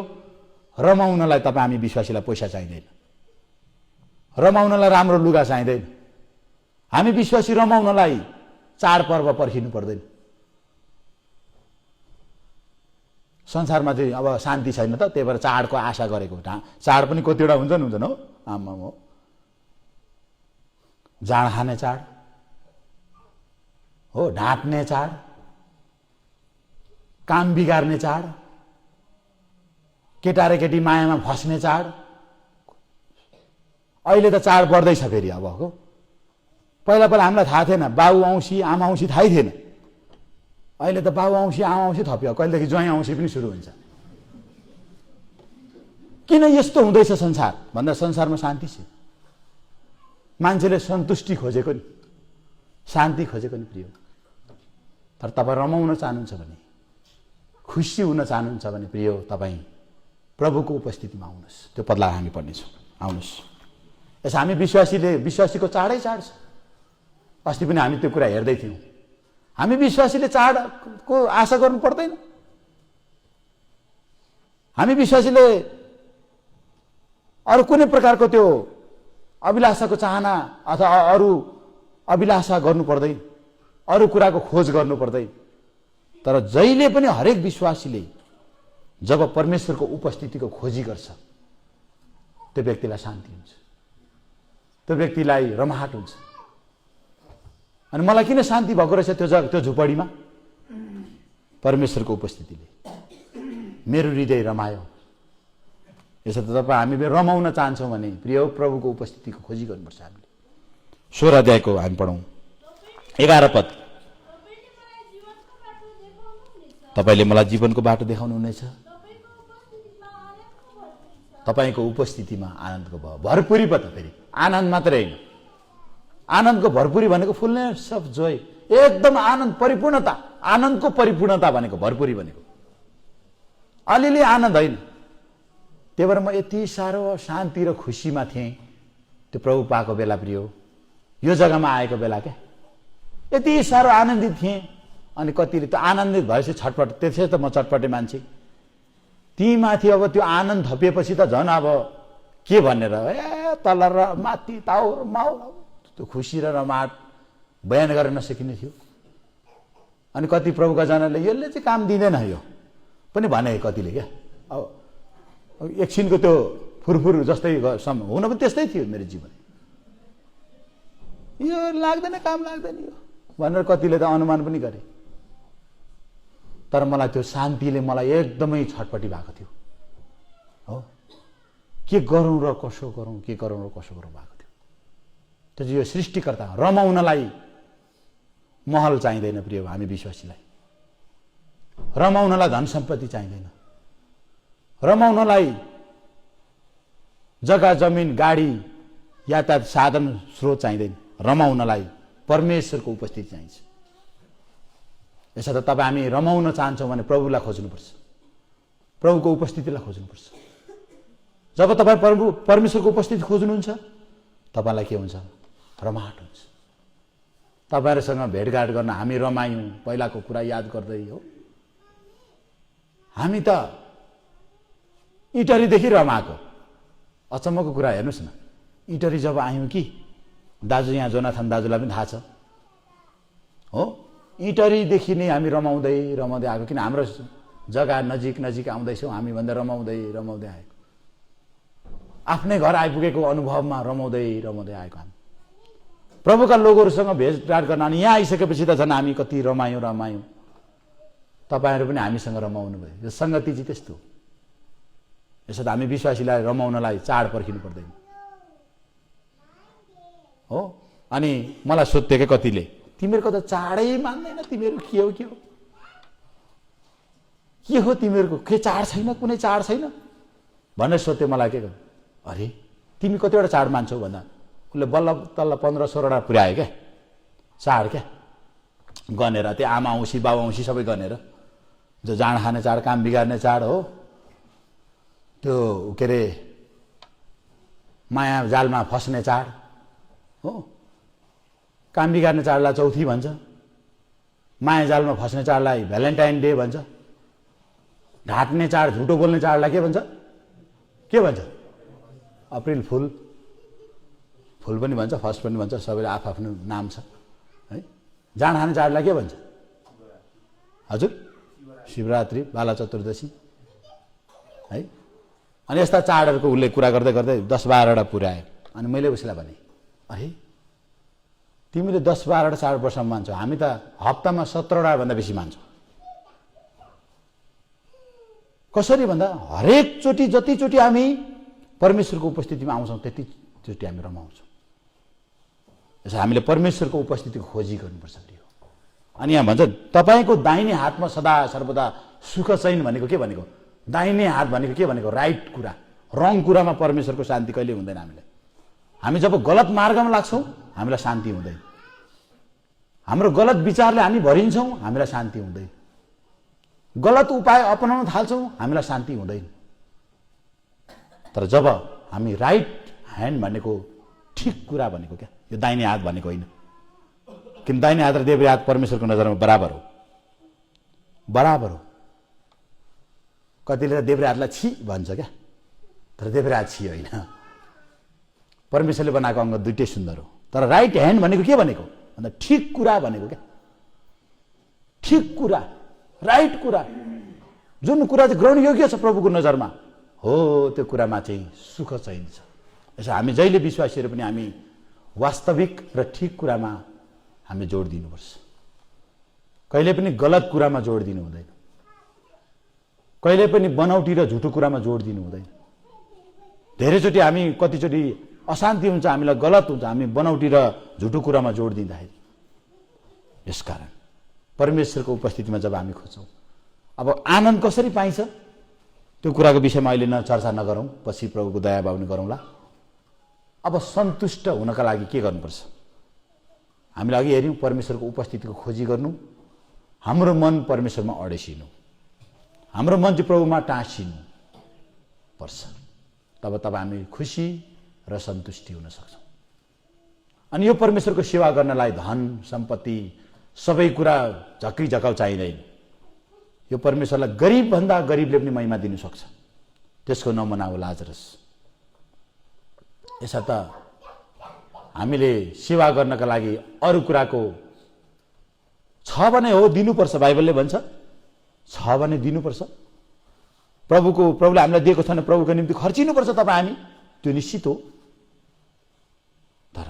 रमाउनलाई तपाईँ हामी विश्वासीलाई पैसा चाहिँदैन, रमाउनलाई राम्रो लुगा चाहिँदैन, हामी विश्वासी रमाउनलाई चाडपर्व पर्खिनु पर्दैन। संसारमा चाहिँ अब शान्ति छैन त, त्यही भएर चाडको आशा गरेको। चाड पनि कतिवटा हुन्छन् हो, आमा हो, जाँड खाने चाड हो, ढाँट्ने चाड, काम बिगार्ने चाड, केटा र केटी मायामा फस्ने चाड। अहिले त चाड बढ्दैछ फेरि अब हो। पहिला हामीलाई थाहा थिएन, बाउ औँसी आमा औँसी थाहै थिएन। अहिले त बाउ औँसी आमा औँसी थप्यो, कहिलेदेखि ज्वाइँ औँसी पनि सुरु हुन्छ। किन यस्तो हुँदैछ संसार भन्दा संसारमा शान्ति छ, मान्छेले सन्तुष्टि खोजेको नि, शान्ति खोजेको नि प्रिय। तर तपाईँ रमाउन चाहनुहुन्छ भने, खुसी हुन चाहनुहुन्छ भने प्रिय तपाईँ प्रभुको उपस्थितिमा आउनुहोस्। त्यो पदलाई हामी पढ्नेछौँ, आउनुहोस्। यस हामी विश्वासीको चाडै चाड छ। अस्ति पनि हामी त्यो कुरा हेर्दै थियौँ। हामी विश्वासीले चाडको आशा गर्नु पर्दैन। हामी विश्वासीले अरू कुनै प्रकारको त्यो अभिलाषाको चाहना अथवा अरू अभिलाषा गर्नु पर्दैन, अरू कुराको खोज गर्नु पर्दैन। तर जहिले पनि हरेक विश्वासीले जब परमेश्वरको उपस्थितिको खोजी गर्छ, त्यो व्यक्तिलाई शान्ति हुन्छ, त्यो व्यक्तिलाई रमाहट हुन्छ। अनि मलाई किन शान्ति भएको रहेछ त्यो झुपडीमा? परमेश्वरको उपस्थितिले मेरो हृदय रमायो। यसो त तपाईँ हामी रमाउन चाहन्छौँ भने प्रिय प्रभुको उपस्थितिको खोजी गर्नुपर्छ। हामीले 16 अध्यायको हामी पढौँ 11 पद। तपाईँले मलाई जीवनको बाटो देखाउनुहुनेछ, तपाईँको उपस्थितिमा आनन्दको भरपुरी पो। त फेरि आनन्द मात्रै होइन, आनन्दको भरपुरी भनेको फुलनेस अफ जोय, एकदम आनन्द, परिपूर्णता। आनन्दको परिपूर्णता भनेको भरपुरी भनेको अलिअलि आनन्द होइन। त्यही भएर म यति साह्रो शान्ति र खुसीमा थिएँ त्यो प्रभु पाएको बेला प्रिय, यो जग्गामा आएको बेला क्या यति साह्रो आनन्दित थिएँ। अनि कतिले त आनन्दित भएपछि छटपट, त्यसै त म चटपटे मान्छे। ती माथि अब त्यो आनन्द थपिएपछि त झन् अब के भनेर तल र माथि ताउ र माउ, त्यो खुसी र रमाट बयान गर्न नसकिने थियो। अनि कति प्रभुका जनाले यसले चाहिँ काम दिँदैन यो पनि भने कतिले क्या। अब एकछिनको त्यो फुरफुर जस्तै हुन पनि त्यस्तै थियो मेरो जीवन। यो लाग्दैन, काम लाग्दैन यो भनेर कतिले त अनुमान पनि गरे। तर मलाई त्यो शान्तिले मलाई एकदमै छटपटी भएको थियो हो। के गरौँ र कसो गरौँ, के गरौँ र कसो गरौँ भएको थियो। त्यो यो सृष्टिकर्ता रमाउनलाई महल चाहिँदैन प्रिय हामी विश्वासीलाई। रमाउनलाई धन सम्पत्ति चाहिँदैन। रमाउनलाई जग्गा जमिन गाडी यातायात साधन स्रोत चाहिँदैन। रमाउनलाई परमेश्वरको उपस्थिति चाहिन्छ। यसो त तपाईँ हामी रमाउन चाहन्छौँ भने प्रभुलाई खोज्नुपर्छ, प्रभुको उपस्थितिलाई खोज्नुपर्छ। जब तपाईँ परमेश्वरको उपस्थिति खोज्नुहुन्छ तपाईँलाई के हुन्छ? रमाहट हुन्छ। तपाईँहरूसँग भेटघाट गर्न हामी रमायौँ, पहिलाको कुरा याद गर्दै हो। हामी त इटरीदेखि रमाएको। अचम्मको कुरा हेर्नुहोस् न, इटरी जब आयौँ कि दाजु, यहाँ जोनाथन दाजुलाई पनि थाहा छ हो, इटरीदेखि नै हामी रमाउँदै रमाउँदै आएको। किन हाम्रो जग्गा नजिक नजिक आउँदैछौँ हामी भन्दा रमाउँदै रमाउँदै आएको। आफ्नै घर आइपुगेको अनुभवमा रमाउँदै रमाउँदै आएको हामी। प्रभुका लोगहरूसँग भेटघाट गर्न अनि यहाँ आइसकेपछि त झन् हामी कति रमायौँ। तपाईँहरू पनि हामीसँग रमाउनु भयो। यो सङ्गति चाहिँ त्यस्तो यसो त हामी विश्वासीलाई रमाउनलाई चाड पर्खिनु पर्दैन हो। अनि मलाई सोध्थ्यो क्या कतिले, तिमीहरूको त चाडै मान्दैन, तिमीहरू के हो तिमीहरूको के चाड छैन, कुनै चाड छैन भनेर सोध्थ्यो मलाई। के अरे तिमी कतिवटा चाड मान्छौ भन्दा उसले बल्ल तल्ल 15-16वटा पुर्यायो क्या चाड क्या गनेर। त्यो आमा औँसी बाबु औँसी सबै गनेर, जो जाँड खाने चाड, काम बिगार्ने चाड हो, त्यो के अरे माया जालमा फस्ने चाड हो, काम बिगार्ने चाडलाई चौथी भन्छ, माया जालमा फस्ने चाडलाई भ्यालेन्टाइन डे भन्छ, ढाँट्ने चाड झुटो बोल्ने चाडलाई के भन्छ? अप्रिल फुल पनि भन्छ, फर्स्ट पनि भन्छ, सबैले आफ्नो नाम छ है। जाँड खाने चाडलाई के भन्छ? हजुर, शिवरात्रि, बाला चतुर्दशी है। अनि यस्ता चाडहरूको उसले कुरा गर्दै गर्दै 10-12वटा पुर्यायो। अनि मैले उसलाई भने, अरे तिमीले 10-12वटा चाड वर्षमा मान्छौ, हामी त हप्तामा 17वटा भन्दा बेसी मान्छौँ। कसरी भन्दा हरेकचोटि जतिचोटि हामी परमेश्वरको उपस्थितिमा आउँछौँ त्यतिचोटि हामी रमाउँछौँ। यसो हामीले परमेश्वरको उपस्थितिको खोजी गर्नुपर्छ। अनि यहाँ भन्छ तपाईँको दाहिने हातमा सदा सर्वदा सुख छैन भनेको के भनेको? दाहिने हात भनेको के भनेको? राइट कुरा, रङ कुरामा परमेश्वरको शान्ति कहिले हुँदैन हामीलाई। हामी जब गलत मार्गमा लाग्छौँ हामीलाई शान्ति हुँदैन। हाम्रो गलत विचारले हामी भरिन्छौँ, हामीलाई शान्ति हुँदैन। गलत उपाय अपनाउन थाल्छौँ, हामीलाई शान्ति हुँदैन। तर जब हामी राइट ह्यान्ड भनेको ठिक कुरा भनेको क्या, यो दाहिने हात भनेको होइन। किन दाहिने हात र देब्रे हात परमेश्वरको नजरमा बराबर हो। कतिले देब्रे हातलाई छि भन्छ क्या, तर देब्रे हात छि होइन। परमेश्वरले बनाएको अङ्ग दुइटै सुन्दर हो, तर राइट ह्यान्ड भनेको के भनेको भन्दा ठिक कुरा भनेको क्या। ठिक कुरा, राइट कुरा, जुन कुरा चाहिँ ग्रहण योग्य छ प्रभुको नजरमा हो, त्यो कुरामा चाहिँ सुख चाहिन्छ। यसो हामी जहिले विश्वासीहरू पनि हामी वास्तविक र ठिक कुरामा हामीले जोड दिनुपर्छ। कहिले पनि गलत कुरामा जोड दिनु हुँदैन। कहिले पनि बनावटी र झुटो कुरामा जोड दिनु हुँदैन। धेरैचोटि हामी कतिचोटि अशान्ति हुन्छ, हामीलाई गलत हुन्छ, हामी बनावटी र झुटो कुरामा जोड दिँदाखेरि। यसकारण परमेश्वरको उपस्थितिमा जब हामी खोज्छौँ, अब आनन्द कसरी पाइन्छ त्यो कुराको विषयमा अहिले चर्चा नगरौँ, पछि प्रभुको दया भावनी गरौँला। अब सन्तुष्ट हुनका लागि के गर्नुपर्छ? हामीले अघि हेऱ्यौँ, परमेश्वरको उपस्थितिको खोजी गर्नु, हाम्रो मन परमेश्वरमा अडेसिनु, हाम्रो मन चाहिँ प्रभुमा टाँसिनु पर्छ। तब हामी खुसी र सन्तुष्टि हुन सक्छौँ। अनि यो परमेश्वरको सेवा गर्नलाई धन सम्पत्ति सबै कुरा झक्की झकाउ चाहिँदैन। यो परमेश्वरलाई गरिबभन्दा गरिबले पनि महिमा दिनु सक्छ। त्यसको नमुना हो लाजरस। यसो त हामीले सेवा गर्नका लागि अरू कुराको छ भने हो दिनुपर्छ, बाइबलले भन्छ छ भने दिनुपर्छ। प्रभुले हामीलाई दिएको छ भने प्रभुको निम्ति खर्चिनुपर्छ तपाईँ हामी, त्यो निश्चित हो। तर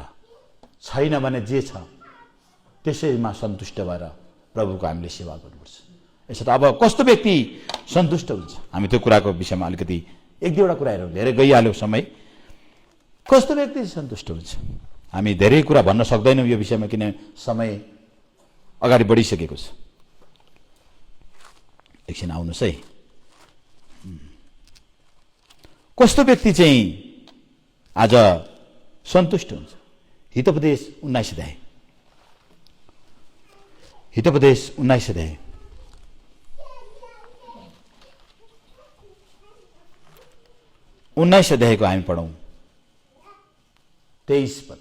छैन भने जे छ त्यसैमा सन्तुष्ट भएर प्रभुको हामीले सेवा गर्नुपर्छ। यसो त अब कस्तो व्यक्ति सन्तुष्ट हुन्छ, हामी त्यो कुराको विषयमा अलिकति एक दुईवटा कुराहरू, धेरै गइहाल्यो समय। कस्तो व्यक्ति सन्तुष्ट हुन्छ हामी धेरै कुरा भन्न सक्दैनौँ यो विषयमा, किन समय अगाडि बढिसकेको छ। एकछिन आउनुहोस् है। कस्तो व्यक्ति चाहिँ आज सन्तुष्ट हुन्छ? हितोपदेश 19 अध्याय, हितोपदेश 19 अध्याय 19 अध्यायको हामी पढौँ 23 पद।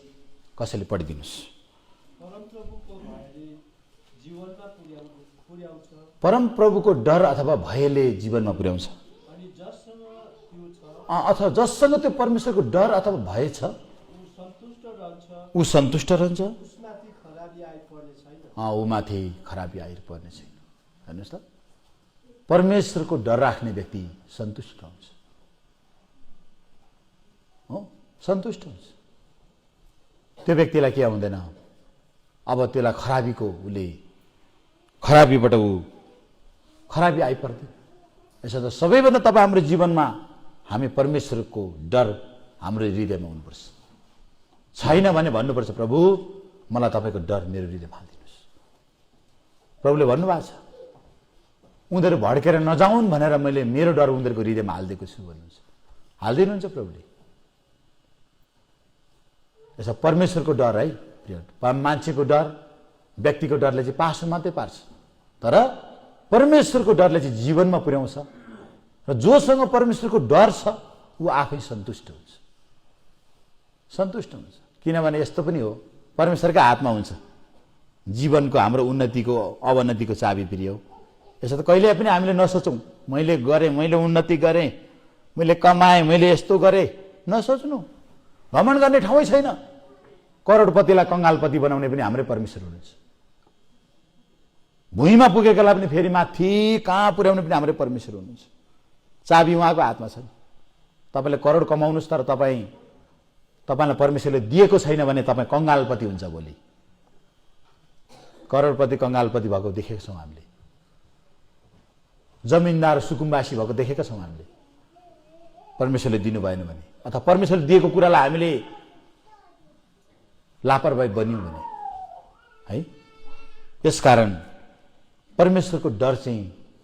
कसैले पढिदिनुहोस्। परमप्रभुको डर अथवा भयले जीवनमा पुर्याउँछ, अथवा जससँग त्यो परमेश्वरको डर अथवा भय छ ऊ सन्तुष्ट रहन्छ, ऊ माथि खराबी आइपर्ने छैन। हेर्नुहोस् त, परमेश्वरको डर राख्ने व्यक्ति सन्तुष्ट हुन्छ, हो, सन्तुष्ट हुन्छ। त्यो व्यक्तिलाई के आउँदैन, अब त्यसलाई खराबीबाट ऊ खराबी आइपर्दैन। यसो त सबैभन्दा तपाईँ हाम्रो जीवनमा हामी परमेश्वरको डर हाम्रो हृदयमा हुनुपर्छ। छैन भने भन्नुपर्छ, प्रभु मलाई तपाईँको डर मेरो हृदयमा हालिदिनुहोस्। प्रभुले भन्नुभएको छ, उनीहरू भड्केर नजाउन् भनेर मैले मेरो डर उनीहरूको हृदयमा हालिदिएको छु भन्नुहुन्छ। हालिदिनुहुन्छ प्रभुले। यसो परमेश्वरको डर है, मान्छेको डर, व्यक्तिको डरले चाहिँ पासो मात्रै पार्छ, तर परमेश्वरको डरले चाहिँ जीवनमा पुर्याउँछ। र जोसँग परमेश्वरको डर छ ऊ आफै सन्तुष्ट हुन्छ, सन्तुष्ट हुन्छ। किनभने यस्तो पनि हो, परमेश्वरकै हातमा हुन्छ जीवनको हाम्रो उन्नतिको अवनतिको चाबी फेरि हो। यसो त कहिले पनि हामीले नसोचौँ, मैले गरेँ, मैले उन्नति गरेँ, मैले कमाएँ, मैले यस्तो गरेँ, नसोच्नु। भ्रमण गर्ने ठाउँै छैन। करोडपतिलाई कङ्गालपति बनाउने पनि हाम्रै परमेश्वर हुनुहुन्छ। भुइँमा पुगेकोलाई पनि फेरि माथि कहाँ पुर्याउने पनि हाम्रै परमेश्वर हुनुहुन्छ। चाबी उहाँको हातमा छ। तपाईँले करोड कमाउनुहोस्, तर तपाईँलाई परमेश्वरले दिएको छैन भने तपाईँ कङ्गालपति हुन्छ भोलि। करोडपति कङ्गालपति भएको देखेका छौँ हामीले। जमिनदार सुकुम्बासी भएको देखेका छौँ हामीले। परमेश्वरले दिनु भएन भने, अथवा परमेश्वरले दिएको कुरालाई हामीले लापरवाही बन्यौँ भने है। यसकारण परमेश्वरको डर चाहिँ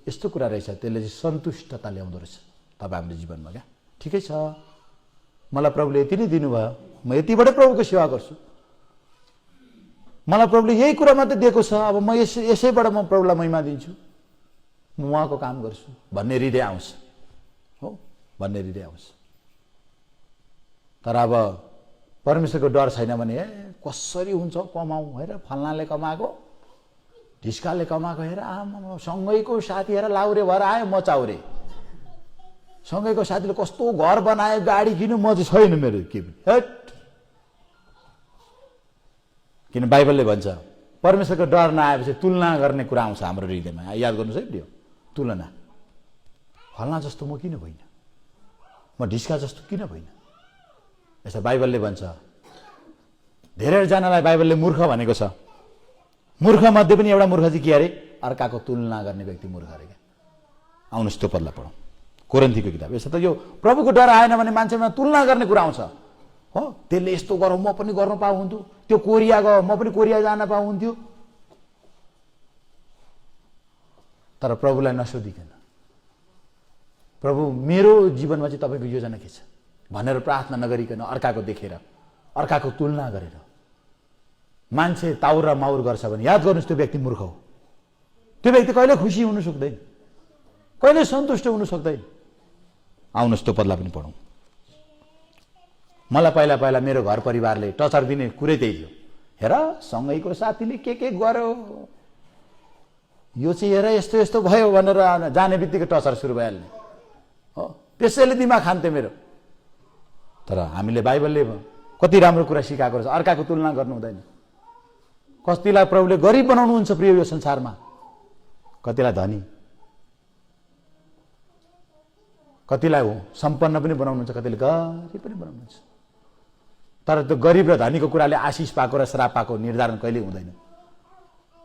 यस्तो कुरा रहेछ, त्यसले चाहिँ सन्तुष्टता ल्याउँदो रहेछ तपाईँ हाम्रो जीवनमा। क्या ठिकै छ, मलाई प्रभुले यति नै दिनुभयो, म यतिबाटै प्रभुको सेवा गर्छु, मलाई प्रभुले यही कुरा मात्रै दिएको छ, अब म यसैबाट म प्रभुलाई महिमा दिन्छु, म उहाँको काम गर्छु भन्ने हृदय आउँछ, हो, भन्ने हृदय आउँछ। तर अब परमेश्वरको डर छैन भने कसरी हुन्छ, कमाऊ, हेर फल्नाले कमाएको, ढिस्काले कमाएको, हेर आमा सँगैको साथी हेर लाउरे भएर आयो, म चाउरे। सँगैको साथीले कस्तो घर बनायो, गाडी किन्यो, म चाहिँ छैन मेरो के पनि। हट, किन बाइबलले भन्छ परमेश्वरको डर नआएपछि तुलना गर्ने कुरा आउँछ हाम्रो हृदयमा। याद गर्नुहोस् है प्रिय, तुलना। फल्ना जस्तो म किन भइनँ, म ढिस्का जस्तो किन भइनँ। यसो बाइबलले भन्छ, धेरैजनालाई बाइबलले मूर्ख भनेको छ। मूर्ख मध्ये पनि एउटा मूर्ख चाहिँ के अरे, अर्काको तुलना गर्ने व्यक्ति मूर्ख अरे। क्या आउनुहोस् त्यो पदलाई पढौँ, कोरिन्थीको किताब। यसो त यो प्रभुको डर आएन भने मान्छेमा तुलना गर्ने कुरा आउँछ। हो, त्यसले यस्तो गरौँ, म पनि गर्नु पाउ हुन्थ्यो, त्यो कोरिया गयो, म पनि कोरिया जान पाउ हुन्थ्यो। तर प्रभुलाई नसोधिकन, प्रभु मेरो जीवनमा चाहिँ तपाईँको योजना के छ भनेर प्रार्थना नगरिकन, अर्काको देखेर, अर्काको तुलना गरेर मान्छे ताउर र माउर गर्छ भने याद गर्नुहोस् त्यो व्यक्ति मूर्ख हो। त्यो व्यक्ति कहिले खुसी हुन सक्दैन, कहिले सन्तुष्ट हुन सक्दैन। आउनुहोस् त्यो पदलाई पनि पढौँ। मलाई पहिला पहिला मेरो घर परिवारले टचर दिने कुरै त्यही थियो। हेर सँगैको साथीले के गर्यो, यो चाहिँ हेर यस्तो यस्तो भयो भनेर जाने बित्तिकै टचर सुरु भइहाल्ने हो। त्यसैले दिमाग खान्थ्यो मेरो। तर हामीले बाइबलले कति राम्रो कुरा सिकाएको रहेछ, अर्काको तुलना गर्नु हुँदैन। कतिलाई प्रभुले गरिब बनाउनुहुन्छ प्रिय यो संसारमा, कतिलाई धनी, कतिलाई हो सम्पन्न पनि बनाउनुहुन्छ, कतिले गरिब पनि बनाउनुहुन्छ। तर त्यो गरिब र धनीको कुराले आशिष पाएको र श्राप पाएको निर्धारण कहिल्यै हुँदैन।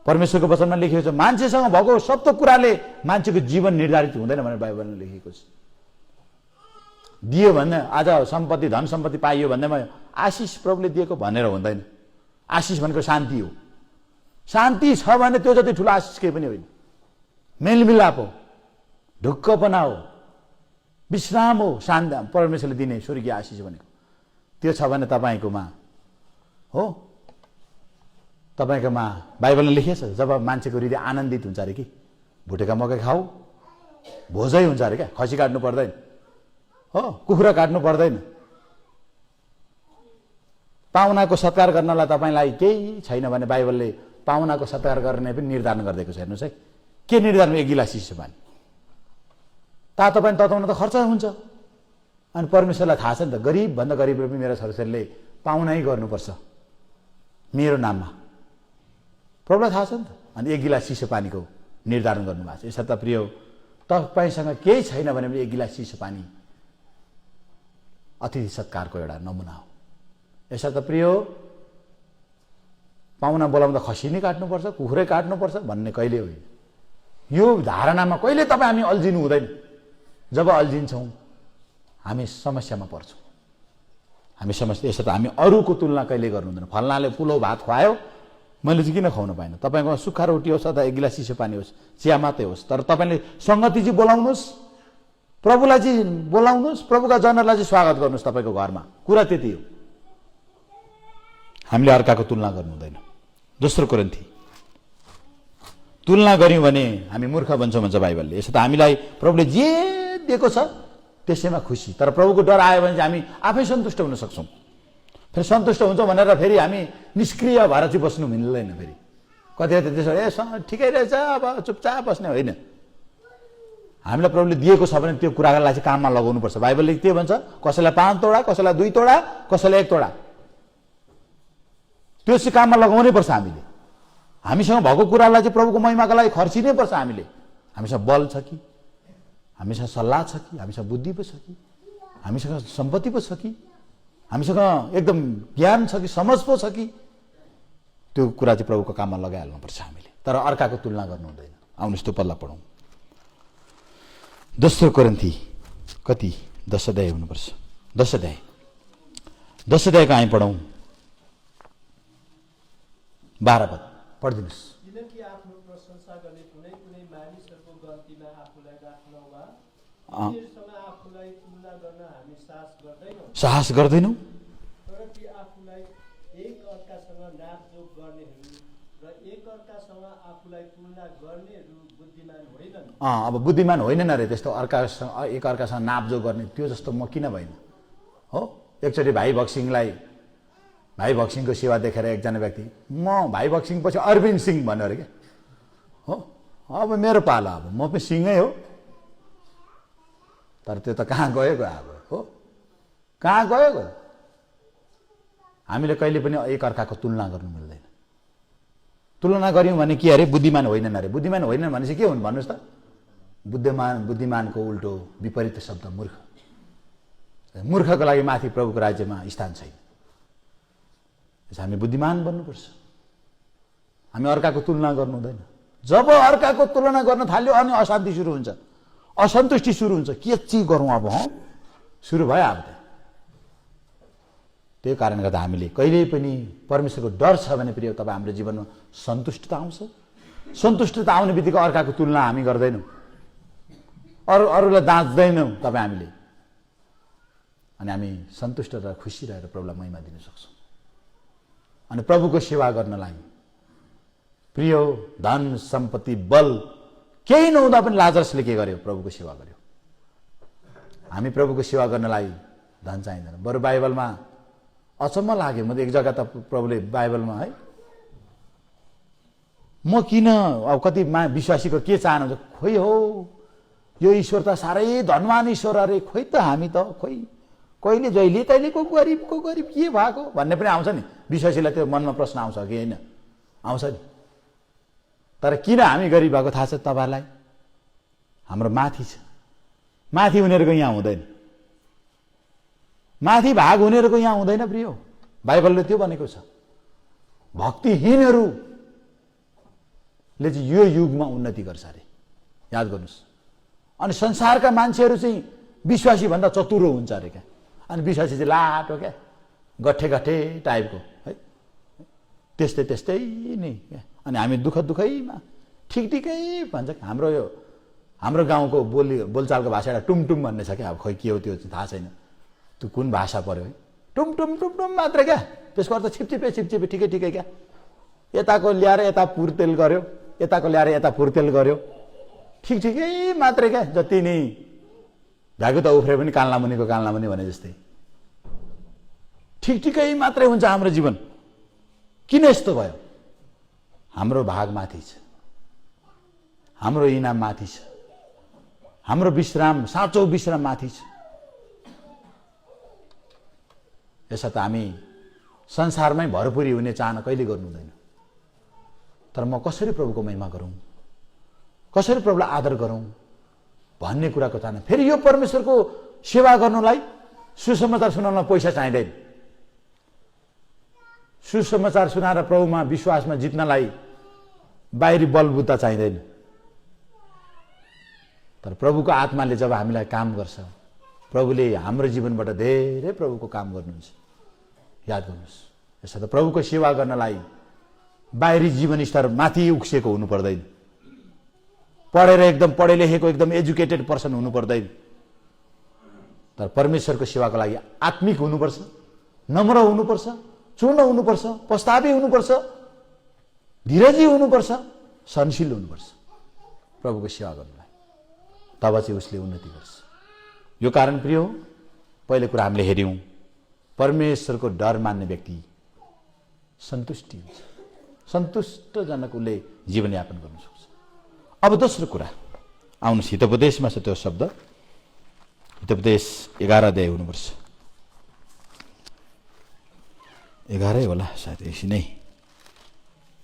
परमेश्वरको वचनमा लेखिएको छ, मान्छेसँग भएको सब कुराले मान्छेको जीवन निर्धारित हुँदैन भनेर बाइबलमा लेखिएको छ। दियो भने आज सम्पत्ति, धन सम्पत्ति पाइयो भन्दैमा आशिष प्रभुले दिएको भनेर हुँदैन। आशिष भनेको शान्ति हो। शान्ति छ भने त्यो जति ठुलो आशिष केही पनि होइन। मेलमिलाप हो, ढुक्कपना हो, विश्राम हो, शान्ति परमेश्वरले दिने स्वर्गीय आशिष भनेको त्यो छ भने तपाईँकोमा हो। तपाईँकोमा बाइबलमा लेखिएको छ, जब मान्छेको हृदय आनन्दित हुन्छ अरे कि भुटेका मकै खाऊ भोजै हुन्छ अरे क्या। खसी काट्नु पर्दैन हो, कुखुरा काट्नु पर्दैन। पाहुनाको सत्कार गर्नलाई तपाईँलाई केही छैन भने बाइबलले पाहुनाको सत्कार गर्ने पनि निर्धारण गरिदिएको छ। हेर्नुहोस् है, के निर्धारण? एक गिलास चिसो पानी। तातो पानी तताउन त खर्च हुन्छ। अनि परमेश्वरलाई थाहा छ नि त, गरिबभन्दा गरिबले पनि मेरो छोराछोरीले पाहुनै गर्नुपर्छ मेरो नाममा। प्रभुलाई थाहा छ नि त। अनि एक गिलास चिसो पानीको निर्धारण गर्नुभएको छ। यसर्थ प्रिय, तपाईँसँग केही छैन भने पनि एक गिलास चिसो पानी अतिथि सत्कारको एउटा नमुना हो। यसर्थ प्रिय, पाहुना बोलाउँदा खसी नै काट्नुपर्छ, कुखुरै काट्नुपर्छ भन्ने कहिले होइन। यो धारणामा कहिले हामी अल्झिनु हुँदैन। जब अल्झिन्छौँ हामी समस्यामा पर्छौँ। हामी समस्या। यसर्थ हामी अरूको तुलना कहिले गर्नु हुँदैन। फल्नाले पुलाउ भात खुवायो, मैले चाहिँ किन खुवाउनु पाइनँ? तपाईँको सुक्खा रोटी होस् अथवा एक गिलास चिसो पानी होस्, चिया मात्रै होस्, तर तपाईँले सङ्गति चाहिँ बोलाउनुहोस्, प्रभुलाई चाहिँ बोलाउनुहोस्, प्रभुका जनहरूलाई चाहिँ स्वागत गर्नुहोस् तपाईँको घरमा। कुरा त्यति हो। हामीले अर्काको तुलना गर्नु हुँदैन। दोस्रो कोरिन्थी, तुलना गऱ्यौँ भने हामी मूर्ख बन्छौँ भन्छ बाइबलले। यसो त हामीलाई प्रभुले जे दिएको छ त्यसैमा खुसी। तर प्रभुको डर आयो भने चाहिँ हामी आफै सन्तुष्ट हुन सक्छौँ। फेरि सन्तुष्ट हुन्छौँ भनेर फेरि हामी निष्क्रिय भएर चाहिँ बस्नु मिल्दैन। फेरि कति त्यसो ठिकै रहेछ अब चुपचाप बस्ने होइन। हामीलाई प्रभुले दिएको छ भने त्यो कुरालाई चाहिँ काममा लगाउनुपर्छ। बाइबलले के भन्छ? कसैलाई 5 तोडा, कसैलाई 2 तोडा, कसैलाई 1 तोडा, त्यो चाहिँ काममा लगाउनै पर्छ। हामीसँग भएको कुरालाई चाहिँ प्रभुको महिमाको लागि खर्चिनै पर्छ। हामीसँग बल छ कि, हामीसँग सल्लाह छ कि, हामीसँग बुद्धि पो छ कि, हामीसँग सम्पत्ति पो छ कि, हामीसँग एकदम ज्ञान छ कि, समझ पो छ कि, त्यो कुरा चाहिँ प्रभुको काममा लगाइहाल्नुपर्छ हामीले। तर अर्काको तुलना गर्नु हुँदैन। आउनुहोस् त्यो पल्ला पढौँ। दोस्रो कोरिन्थी कति 10 अध्याय हुनुपर्छ। 10 अध्यायको हामी पढौँ 12 पद पढिदिनुहोस्। किनकि आफ्नो प्रशंसा गर्ने कुनै कुनै मानिसहरूको गल्तीमा आफूलाई राख्न वा उनीहरूसँग आफूलाई तुलना गर्न हामी साहस गर्दैनौँ। तर ती आफूलाई एक अर्कासँग नापजोख गर्नेहरू र एक अर्कासँग आफूलाई तुलना गर्नेहरू बुद्धिमान होइनन्। अब बुद्धिमान होइनन् अरे त्यस्तो एक अर्कासँग नापजोख गर्ने। त्यो जस्तो म किन भएन हो? एकचोटि भाइ भक्सिङको सेवा देखेर एकजना व्यक्ति, म भाइ भक्सिङ पछि अरविन्द सिंह भन्यो अरे क्या हो। अब मेरो पालो, अब म पनि सिंहै हो। तर त्यो त कहाँ गयो अब हो, कहाँ गयो? हामीले कहिले पनि एक अर्काको तुलना गर्नु मिल्दैन। तुलना गऱ्यौँ भने के अरे? बुद्धिमान होइनन् अरे। बुद्धिमान होइनन् भनेपछि के हुन् भन्नुहोस् त? बुद्धिमानको उल्टो विपरीत शब्द मूर्ख। मूर्खको लागि माथि प्रभुको राज्यमा स्थान छैन। हामी बुद्धिमान बन्नुपर्छ। हामी अर्काको तुलना गर्नु हुँदैन। जब अर्काको तुलना गर्न थाल्यो अनि अशान्ति सुरु हुन्छ, असन्तुष्टि सुरु हुन्छ। के चाहिँ गरौँ अब? सुरु भयो अब त। त्यही कारणले गर्दा हामीले कहिल्यै पनि परमेश्वरको डर छ भने प्रिय तपाईँ हाम्रो जीवनमा सन्तुष्टता आउँछ। सन्तुष्टता आउने बित्तिकै अर्काको तुलना हामी गर्दैनौँ, अरूलाई दाँच्दैनौँ हामीले। अनि हामी सन्तुष्ट र खुसी रहेर प्रभुलाई महिमा दिन सक्छौँ। अनि प्रभुको सेवा गर्नलाई प्रिय धन सम्पत्ति बल केही नहुँदा पनि लाजरसले के गर्यो? प्रभुको सेवा गर्यो। हामी प्रभुको सेवा गर्नलाई धन चाहिँदैन। बरु बाइबलमा अचम्म लाग्यो, म एक जग्गा त प्रभुले बाइबलमा है, म किन अब कति विश्वासीको के चाहनुहुन्छ? खोइ हो, यो ईश्वर त साह्रै धनवान ईश्वर अरे, खोइ त हामी त खोइ कहिले जहिले तैलेको गरिब के भएको भन्ने पनि आउँछ नि। विश्वासीलाई त्यो मनमा प्रश्न आउँछ कि होइन? आउँछ नि। तर किन हामी गरिब भएको थाहा छ तपाईँहरूलाई? हाम्रो माथि छ। माथि उनीहरूको यहाँ हुँदैन। माथि भाग हुनेहरूको यहाँ हुँदैन प्रिय। बाइबलले त्यो भनेको छ। भक्तिहीनहरूले चाहिँ यो युगमा उन्नति गर्छ अरे, याद गर्नुहोस्। अनि संसारका मान्छेहरू चाहिँ विश्वासी भन्दा चतुरो हुन्छ अरे क्या। अनि विश्वासी चाहिँ लाटो क्या, गठे टाइपको है, त्यस्तै नै अनि हामी दुःखैमा ठिकै भन्छ। हाम्रो गाउँको बोलचालको भाषा एउटा टुमटुम भन्ने छ क्या, अब खोइ के हो त्यो थाहा छैन, त्यो कुन भाषा पर्यो है, टुमटुम मात्रै क्या, त्यसको अर्थ छिपछिपे ठिकै क्या, यताको ल्याएर यता पुर्तेल गर्यो, यताको ल्याएर यता पुर्तेल गर्यो, ठिकै मात्रै क्या, जति नै भ्यागु त उफ्रे पनि कान्लामुनिको कान्लामुनि भने जस्तै ठिकै मात्रै हुन्छ हाम्रो जीवन। किन यस्तो भयो? हाम्रो भाग माथि छ, हाम्रो इनाम माथि छ, हाम्रो विश्राम साँचो विश्राम माथि छ। यसो त हामी संसारमै भरपुरी हुने चाहना कहिले गर्नु हुँदैन। तर म कसरी प्रभुको महिमा गरौँ, कसरी प्रभुलाई आदर गरौँ भन्ने कुराको चाहना। फेरि यो परमेश्वरको सेवा गर्नलाई सुसमाचार सुनाउन पैसा चाहिँदैन, सुसमाचार सुनाएर प्रभुमा विश्वासमा जित्नलाई बाहिरी बलबुता चाहिँदैन। तर प्रभुको आत्माले जब हामीलाई काम गर्छ, प्रभुले हाम्रो जीवनबाट धेरै प्रभुको काम गर्नुहुन्छ। याद गर्नुहोस्, यसो त प्रभुको सेवा गर्नलाई बाहिरी जीवन स्तर माथि उक्सिएको हुनु पर्दैन, पढेर एकदम पढे लेखेको एकदम एजुकेटेड पर्सन हुनु पर्दैन। तर परमेश्वरको सेवाको लागि आत्मिक हुनुपर्छ, नम्र हुनुपर्छ, चूर्ण हुनुपर्छ, पस्तावी हुनुपर्छ, धीरजी हुनुपर्छ, सहनशील हुनुपर्छ प्रभुको सेवा गर्नलाई, तब चाहिँ उसले उन्नति गर्छ। यो कारण प्रिय हो, पहिले कुरा हामीले हेऱ्यौँ, परमेश्वरको डर मान्ने व्यक्ति सन्तुष्टि हुन्छ, सन्तुष्टजनक उसले जीवनयापन गर्न सक्छ। अब दोस्रो कुरा आउनुहोस्, हितोपदेशमा छ त्यो शब्द, हितोपदेश 11 अध्याय हुनुपर्छ, 11 होला सायद यसै नै,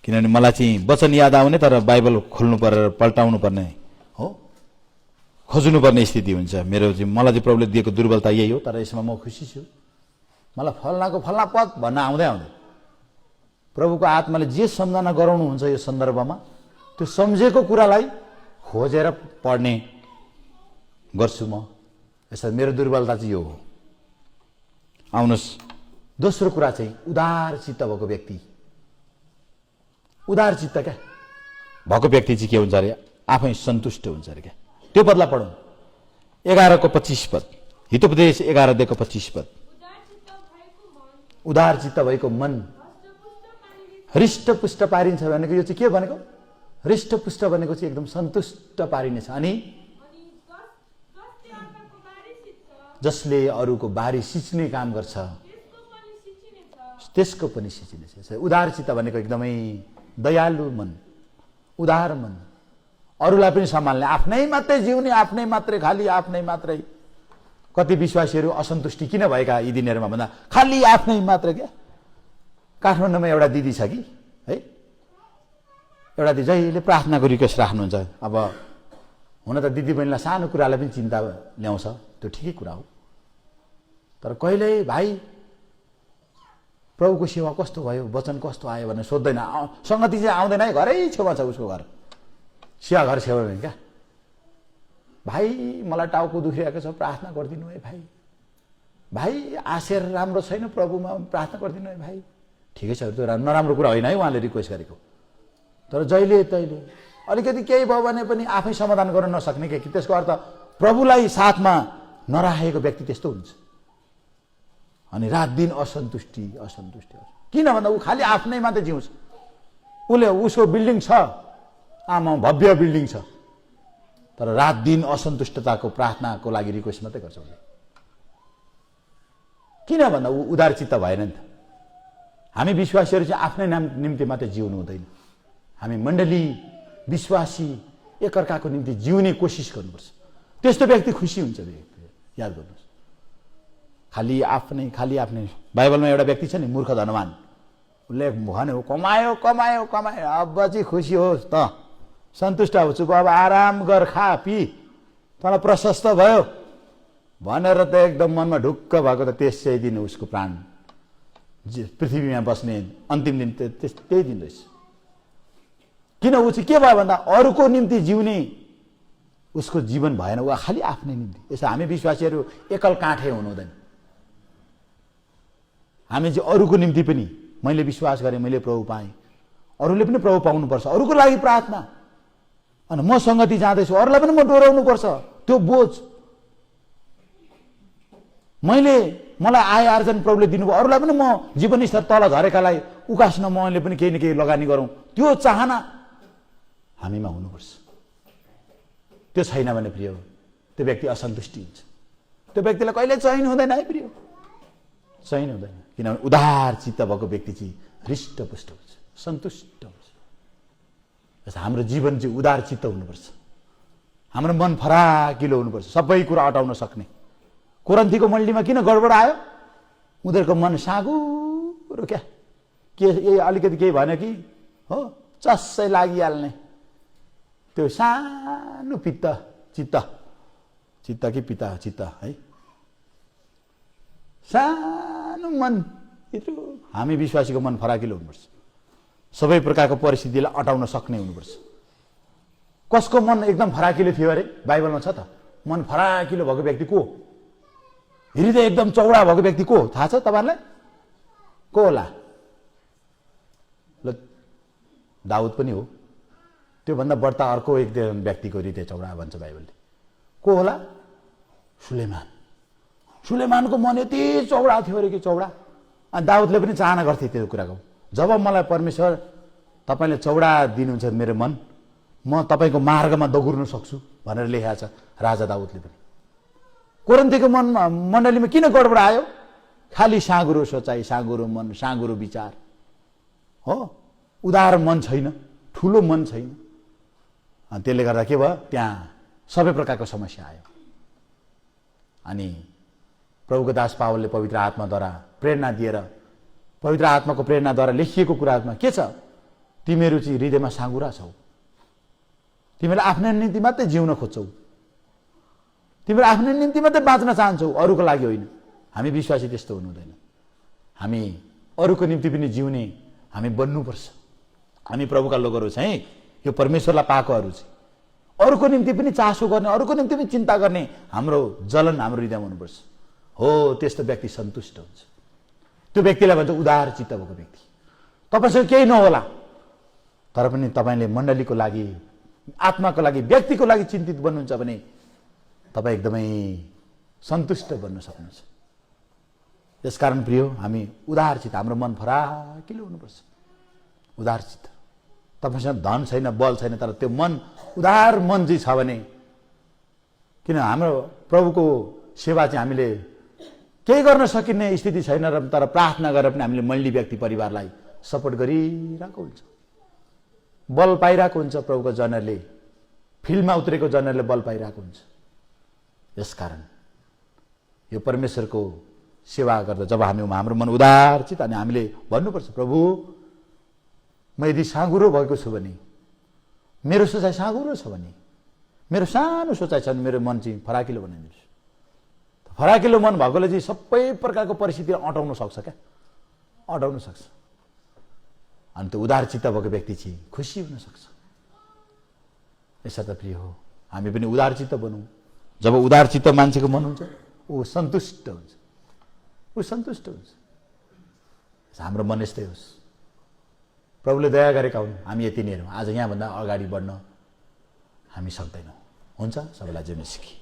किनभने मलाई चाहिँ वचन याद आउने तर बाइबल खोल्नु परेर पल्टाउनु पर्ने हो, खोज्नुपर्ने स्थिति हुन्छ। मेरो चाहिँ मलाई चाहिँ प्रभुले दिएको दुर्बलता यही हो। तर यसमा म खुसी छु, मलाई फल्ना पद भन्न आउँदै प्रभुको आत्माले जे सम्झना गराउनुहुन्छ यो सन्दर्भमा, त्यो सम्झेको कुरालाई खोजेर पढ्ने गर्छु म। यसरी मेरो दुर्बलता चाहिँ यो हो। आउनुहोस्, दोस्रो कुरा चाहिँ उदार चित्त भएको व्यक्ति, उदार चित्त क्या भएको व्यक्ति चाहिँ के हुन्छ अरे, आफै सन्तुष्ट हुन्छ अरे क्या। त्यो पदलाई पढौँ, 11:25 पद, हितोपदेश 11:25 पद। उदार चित्त भएको मन हृष्टपुष्ट पारिन्छ भनेको यो चाहिँ के भनेको? हृष्टपुष्ट भनेको चाहिँ एकदम सन्तुष्ट पारिनेछ। अनि जसले अरूको बारी सिच्ने काम गर्छ त्यसको पनि सिचिनेछ। उदार चित्त भनेको एकदमै दयालु मन, उदार मन, अरूलाई पनि सम्हाल्ने, आफ्नै मात्रै जिउने, आफ्नै मात्रै खाली, आफ्नै मात्रै। कति विश्वासीहरू असन्तुष्टि किन भएका यी दिनहरूमा भन्दा खाली आफ्नै मात्रै क्या। काठमाडौँमा एउटा दिदी छ कि है, एउटा दिदी जहिले प्रार्थनाको रिक्वेस्ट राख्नुहुन्छ। अब हुन त दिदी बहिनीलाई सानो कुरालाई पनि चिन्ता ल्याउँछ, त्यो ठिकै कुरा हो। तर कहिल्यै भाइ प्रभुको सेवा कस्तो भयो, वचन कस्तो आयो भनेर सोध्दैन। सङ्गति चाहिँ आउँदैन है, घरै छेउमा छ उसको घर, सिया घर छेउमा होइन क्या। भाइ मलाई टाउको दुखिरहेको छ, प्रार्थना गरिदिनु है भाइ, भाइ आशेर राम्रो छैन प्रभुमा, प्रार्थना गरिदिनु है भाइ। ठिकै छ, त्यो नराम्रो कुरा होइन है उहाँले रिक्वेस्ट गरेको। तर जहिले तहिले अलिकति केही भयो भने पनि आफै समाधान गर्न नसक्ने कि त्यसको अर्थ प्रभुलाई साथमा नराखेको व्यक्ति त्यस्तो हुन्छ। अनि रात दिन असन्तुष्टि। किन भन्दा ऊ खालि आफ्नै मात्रै जिउँछ। उसको बिल्डिङ छ, आमा भव्य बिल्डिङ छ, तर रात दिन असन्तुष्टताको प्रार्थनाको लागि रिक्वेस्ट मात्रै गर्छ उसले। किन भन्दा ऊ उदार चित्त भएन नि त। हामी विश्वासीहरू चाहिँ आफ्नै निम्ति मात्रै जिउनु हुँदैन, हामी मण्डली विश्वासी एकअर्काको निम्ति जिउने कोसिस गर्नुपर्छ। त्यस्तो व्यक्ति खुसी हुन्छ। याद गर्नुहोस्, खालि आफ्नै। बाइबलमा एउटा व्यक्ति छ नि, मूर्ख धनवान, उसले भन्यो कमायो, अब चाहिँ खुसी होस् त, सन्तुष्ट हो, चुप, अब आराम गर, खा पी, तँलाई प्रशस्त भयो भनेर त एकदम मनमा ढुक्क भएको त त्यसै दिन उसको प्राण पृथ्वीमा बस्ने अन्तिम दिन त्यही दिन रहेछ। किन ऊ चाहिँ के भयो भन्दा अरूको निम्ति जिउने उसको जीवन भएन, ऊ खालि आफ्नै निम्ति। यसो हामी विश्वासीहरू एकल काठे हुनु हुँदैन। हामी चाहिँ अरूको निम्ति पनि, मैले विश्वास गरेँ, मैले प्रभु पाएँ, अरूले पनि प्रभु पाउनुपर्छ, अरूको लागि प्रार्थना। अनि म सङ्गति जाँदैछु, अरूलाई पनि म डोराउनुपर्छ त्यो बोझ। मलाई आय आर्जन प्रभुले दिनुभयो, अरूलाई पनि म जीवन स्तर तल झरेकालाई उकास्न मैले पनि केही न केही लगानी गरौँ, त्यो चाहना हामीमा हुनुपर्छ। त्यो छैन भने प्रिय त्यो व्यक्ति असन्तुष्टि हुन्छ। त्यो व्यक्तिलाई कहिले चैन हुँदैन है प्रिय, चैन हुँदैन। किनभने उदार चित्त भएको व्यक्ति चाहिँ हृष्टपुष्ट हुन्छ, सन्तुष्ट हुन्छ। हाम्रो जीवन चाहिँ उदार चित्त हुनुपर्छ। हाम्रो मन फराकिलो हुनुपर्छ, सबै कुरा अटाउन सक्ने। कोरन्थीको मण्डलीमा किन गडबड आयो? उनीहरूको मन साँगुरो क्या, के यही अलिकति केही भन्यो कि हो चस्सै लागिहाल्ने त्यो सानो चित्त कि पिता चित्त है, सानो मन। हामी विश्वासीको मन फराकिलो हुनुपर्छ, सबै प्रकारको परिस्थितिलाई अटाउन सक्ने हुनुपर्छ। कसको मन एकदम फराकिलो थियो अरे? बाइबलमा छ त। मन फराकिलो भएको व्यक्ति को? हृदय एकदम चौडा भएको व्यक्ति को थाहा छ तपाईहरुलाई? को होला? ल दाउद पनि हो। त्यो भन्दा बढ्ता अर्को एक व्यक्तिको हृदय चौडा भन्छ बाइबलले। को होला? सुलेमानको मन यति चौडा थियो अरे कि चौडा। अनि दाउदले पनि चाहना गर्थे त्यो कुराको। जब मलाई परमेश्वर तपाईले चौडा दिनुहुन्छ मेरो मन, म तपाईको मार्गमा दगुर्न सक्छु भनेर लेखेको छ राजा दाउदले पनि। कोरिन्थीको मण्डलीमा किन गडबड आयो? खाली साँगुरो सोचाइ, साँगुरो मन, साँगुरो विचार हो। उदार मन छैन, ठुलो मन छैन। अनि त्यसले गर्दा के भयो? त्यहाँ सबै प्रकारको समस्या आयो। अनि प्रभुको दास पावलले पवित्र आत्माद्वारा प्रेरणा दिएर, पवित्र आत्माको प्रेरणाद्वारा लेखिएको कुरामा के छ? तिमीहरू चाहिँ हृदयमा साँगुरा छौ, तिमीले आफ्नो निम्ति मात्रै जिउन खोज्छौ, तिमीले आफ्नो निम्ति मात्रै बाँच्न चाहन्छौ, अरूको लागि होइन। हामी विश्वासी त्यस्तो हुनु हुँदैन। हामी अरूको निम्ति पनि जिउने हामी बन्नुपर्छ। हामी प्रभुका लोकहरू चाहिँ यो परमेश्वरलाई पाएकोहरू चाहिँ अरूको निम्ति पनि चासो गर्ने, अरूको निम्ति पनि चिन्ता गर्ने हाम्रो जलन हाम्रो हृदयमा हुनुपर्छ। हो त्यस्तो व्यक्ति सन्तुष्ट हुन्छ। त्यो व्यक्तिलाई भन्छ उदार चित्त भएको व्यक्ति। तपाईसँग केही नहोला तर पनि तपाईले मण्डलीको लागि, आत्माको लागि, व्यक्तिको लागि चिन्तित बन्नुहुन्छ भने तपाई एकदमै सन्तुष्ट बन्न सक्नुहुन्छ। यसकारण प्रिय हामी उदार चित्त, हाम्रो मन फराकिलो हुनुपर्छ। उदार चित्त। तपाईसँग धन छैन, बल छैन, तर त्यो मन उदार मन चाहिँ छ भने, किन हाम्रो प्रभुको सेवा चाहिँ हामीले केही गर्न सकिने स्थिति छैन र तर प्रार्थना गरेर पनि हामीले मण्डली व्यक्ति परिवारलाई सपोर्ट गरिरहेको हुन्छ, बल पाइरहेको हुन्छ। प्रभुको जनरले, फिल्डमा उत्रेको जनरले बल पाइरहेको हुन्छ। यसकारण यो परमेश्वरको सेवा गर्दा जब हाम्रो मन उदार चित अनि हामीले भन्नुपर्छ, प्रभु म यदि साँगुरो भएको छु भने, मेरो सोचाइ साँगुरो छ भने, मेरो सानो सोचाइ छ भने मेरो मन चाहिँ फराकिलो बनाइदिनुहोस्। फराकिलो मन भएकोले चाहिँ सबै प्रकारको परिस्थिति अटाउन सक्छ क्या, अटाउन सक्छ। अनि त्यो उदार चित्त भएको व्यक्ति चाहिँ खुसी हुन सक्छ। यसर्थ प्रिय हो हामी पनि उदार चित्त बनौँ। जब उदार चित्त मान्छेको मन हुन्छ ऊ सन्तुष्ट हुन्छ, ऊ सन्तुष्ट हुन्छ। हाम्रो मन यस्तै होस्। प्रभुले दया गरेका हुन्, हामी यति नै हेरौँ। आज यहाँभन्दा अगाडि बढ्न हामी सक्दैनौँ। हुन्छ, सबैलाई जय मसीह।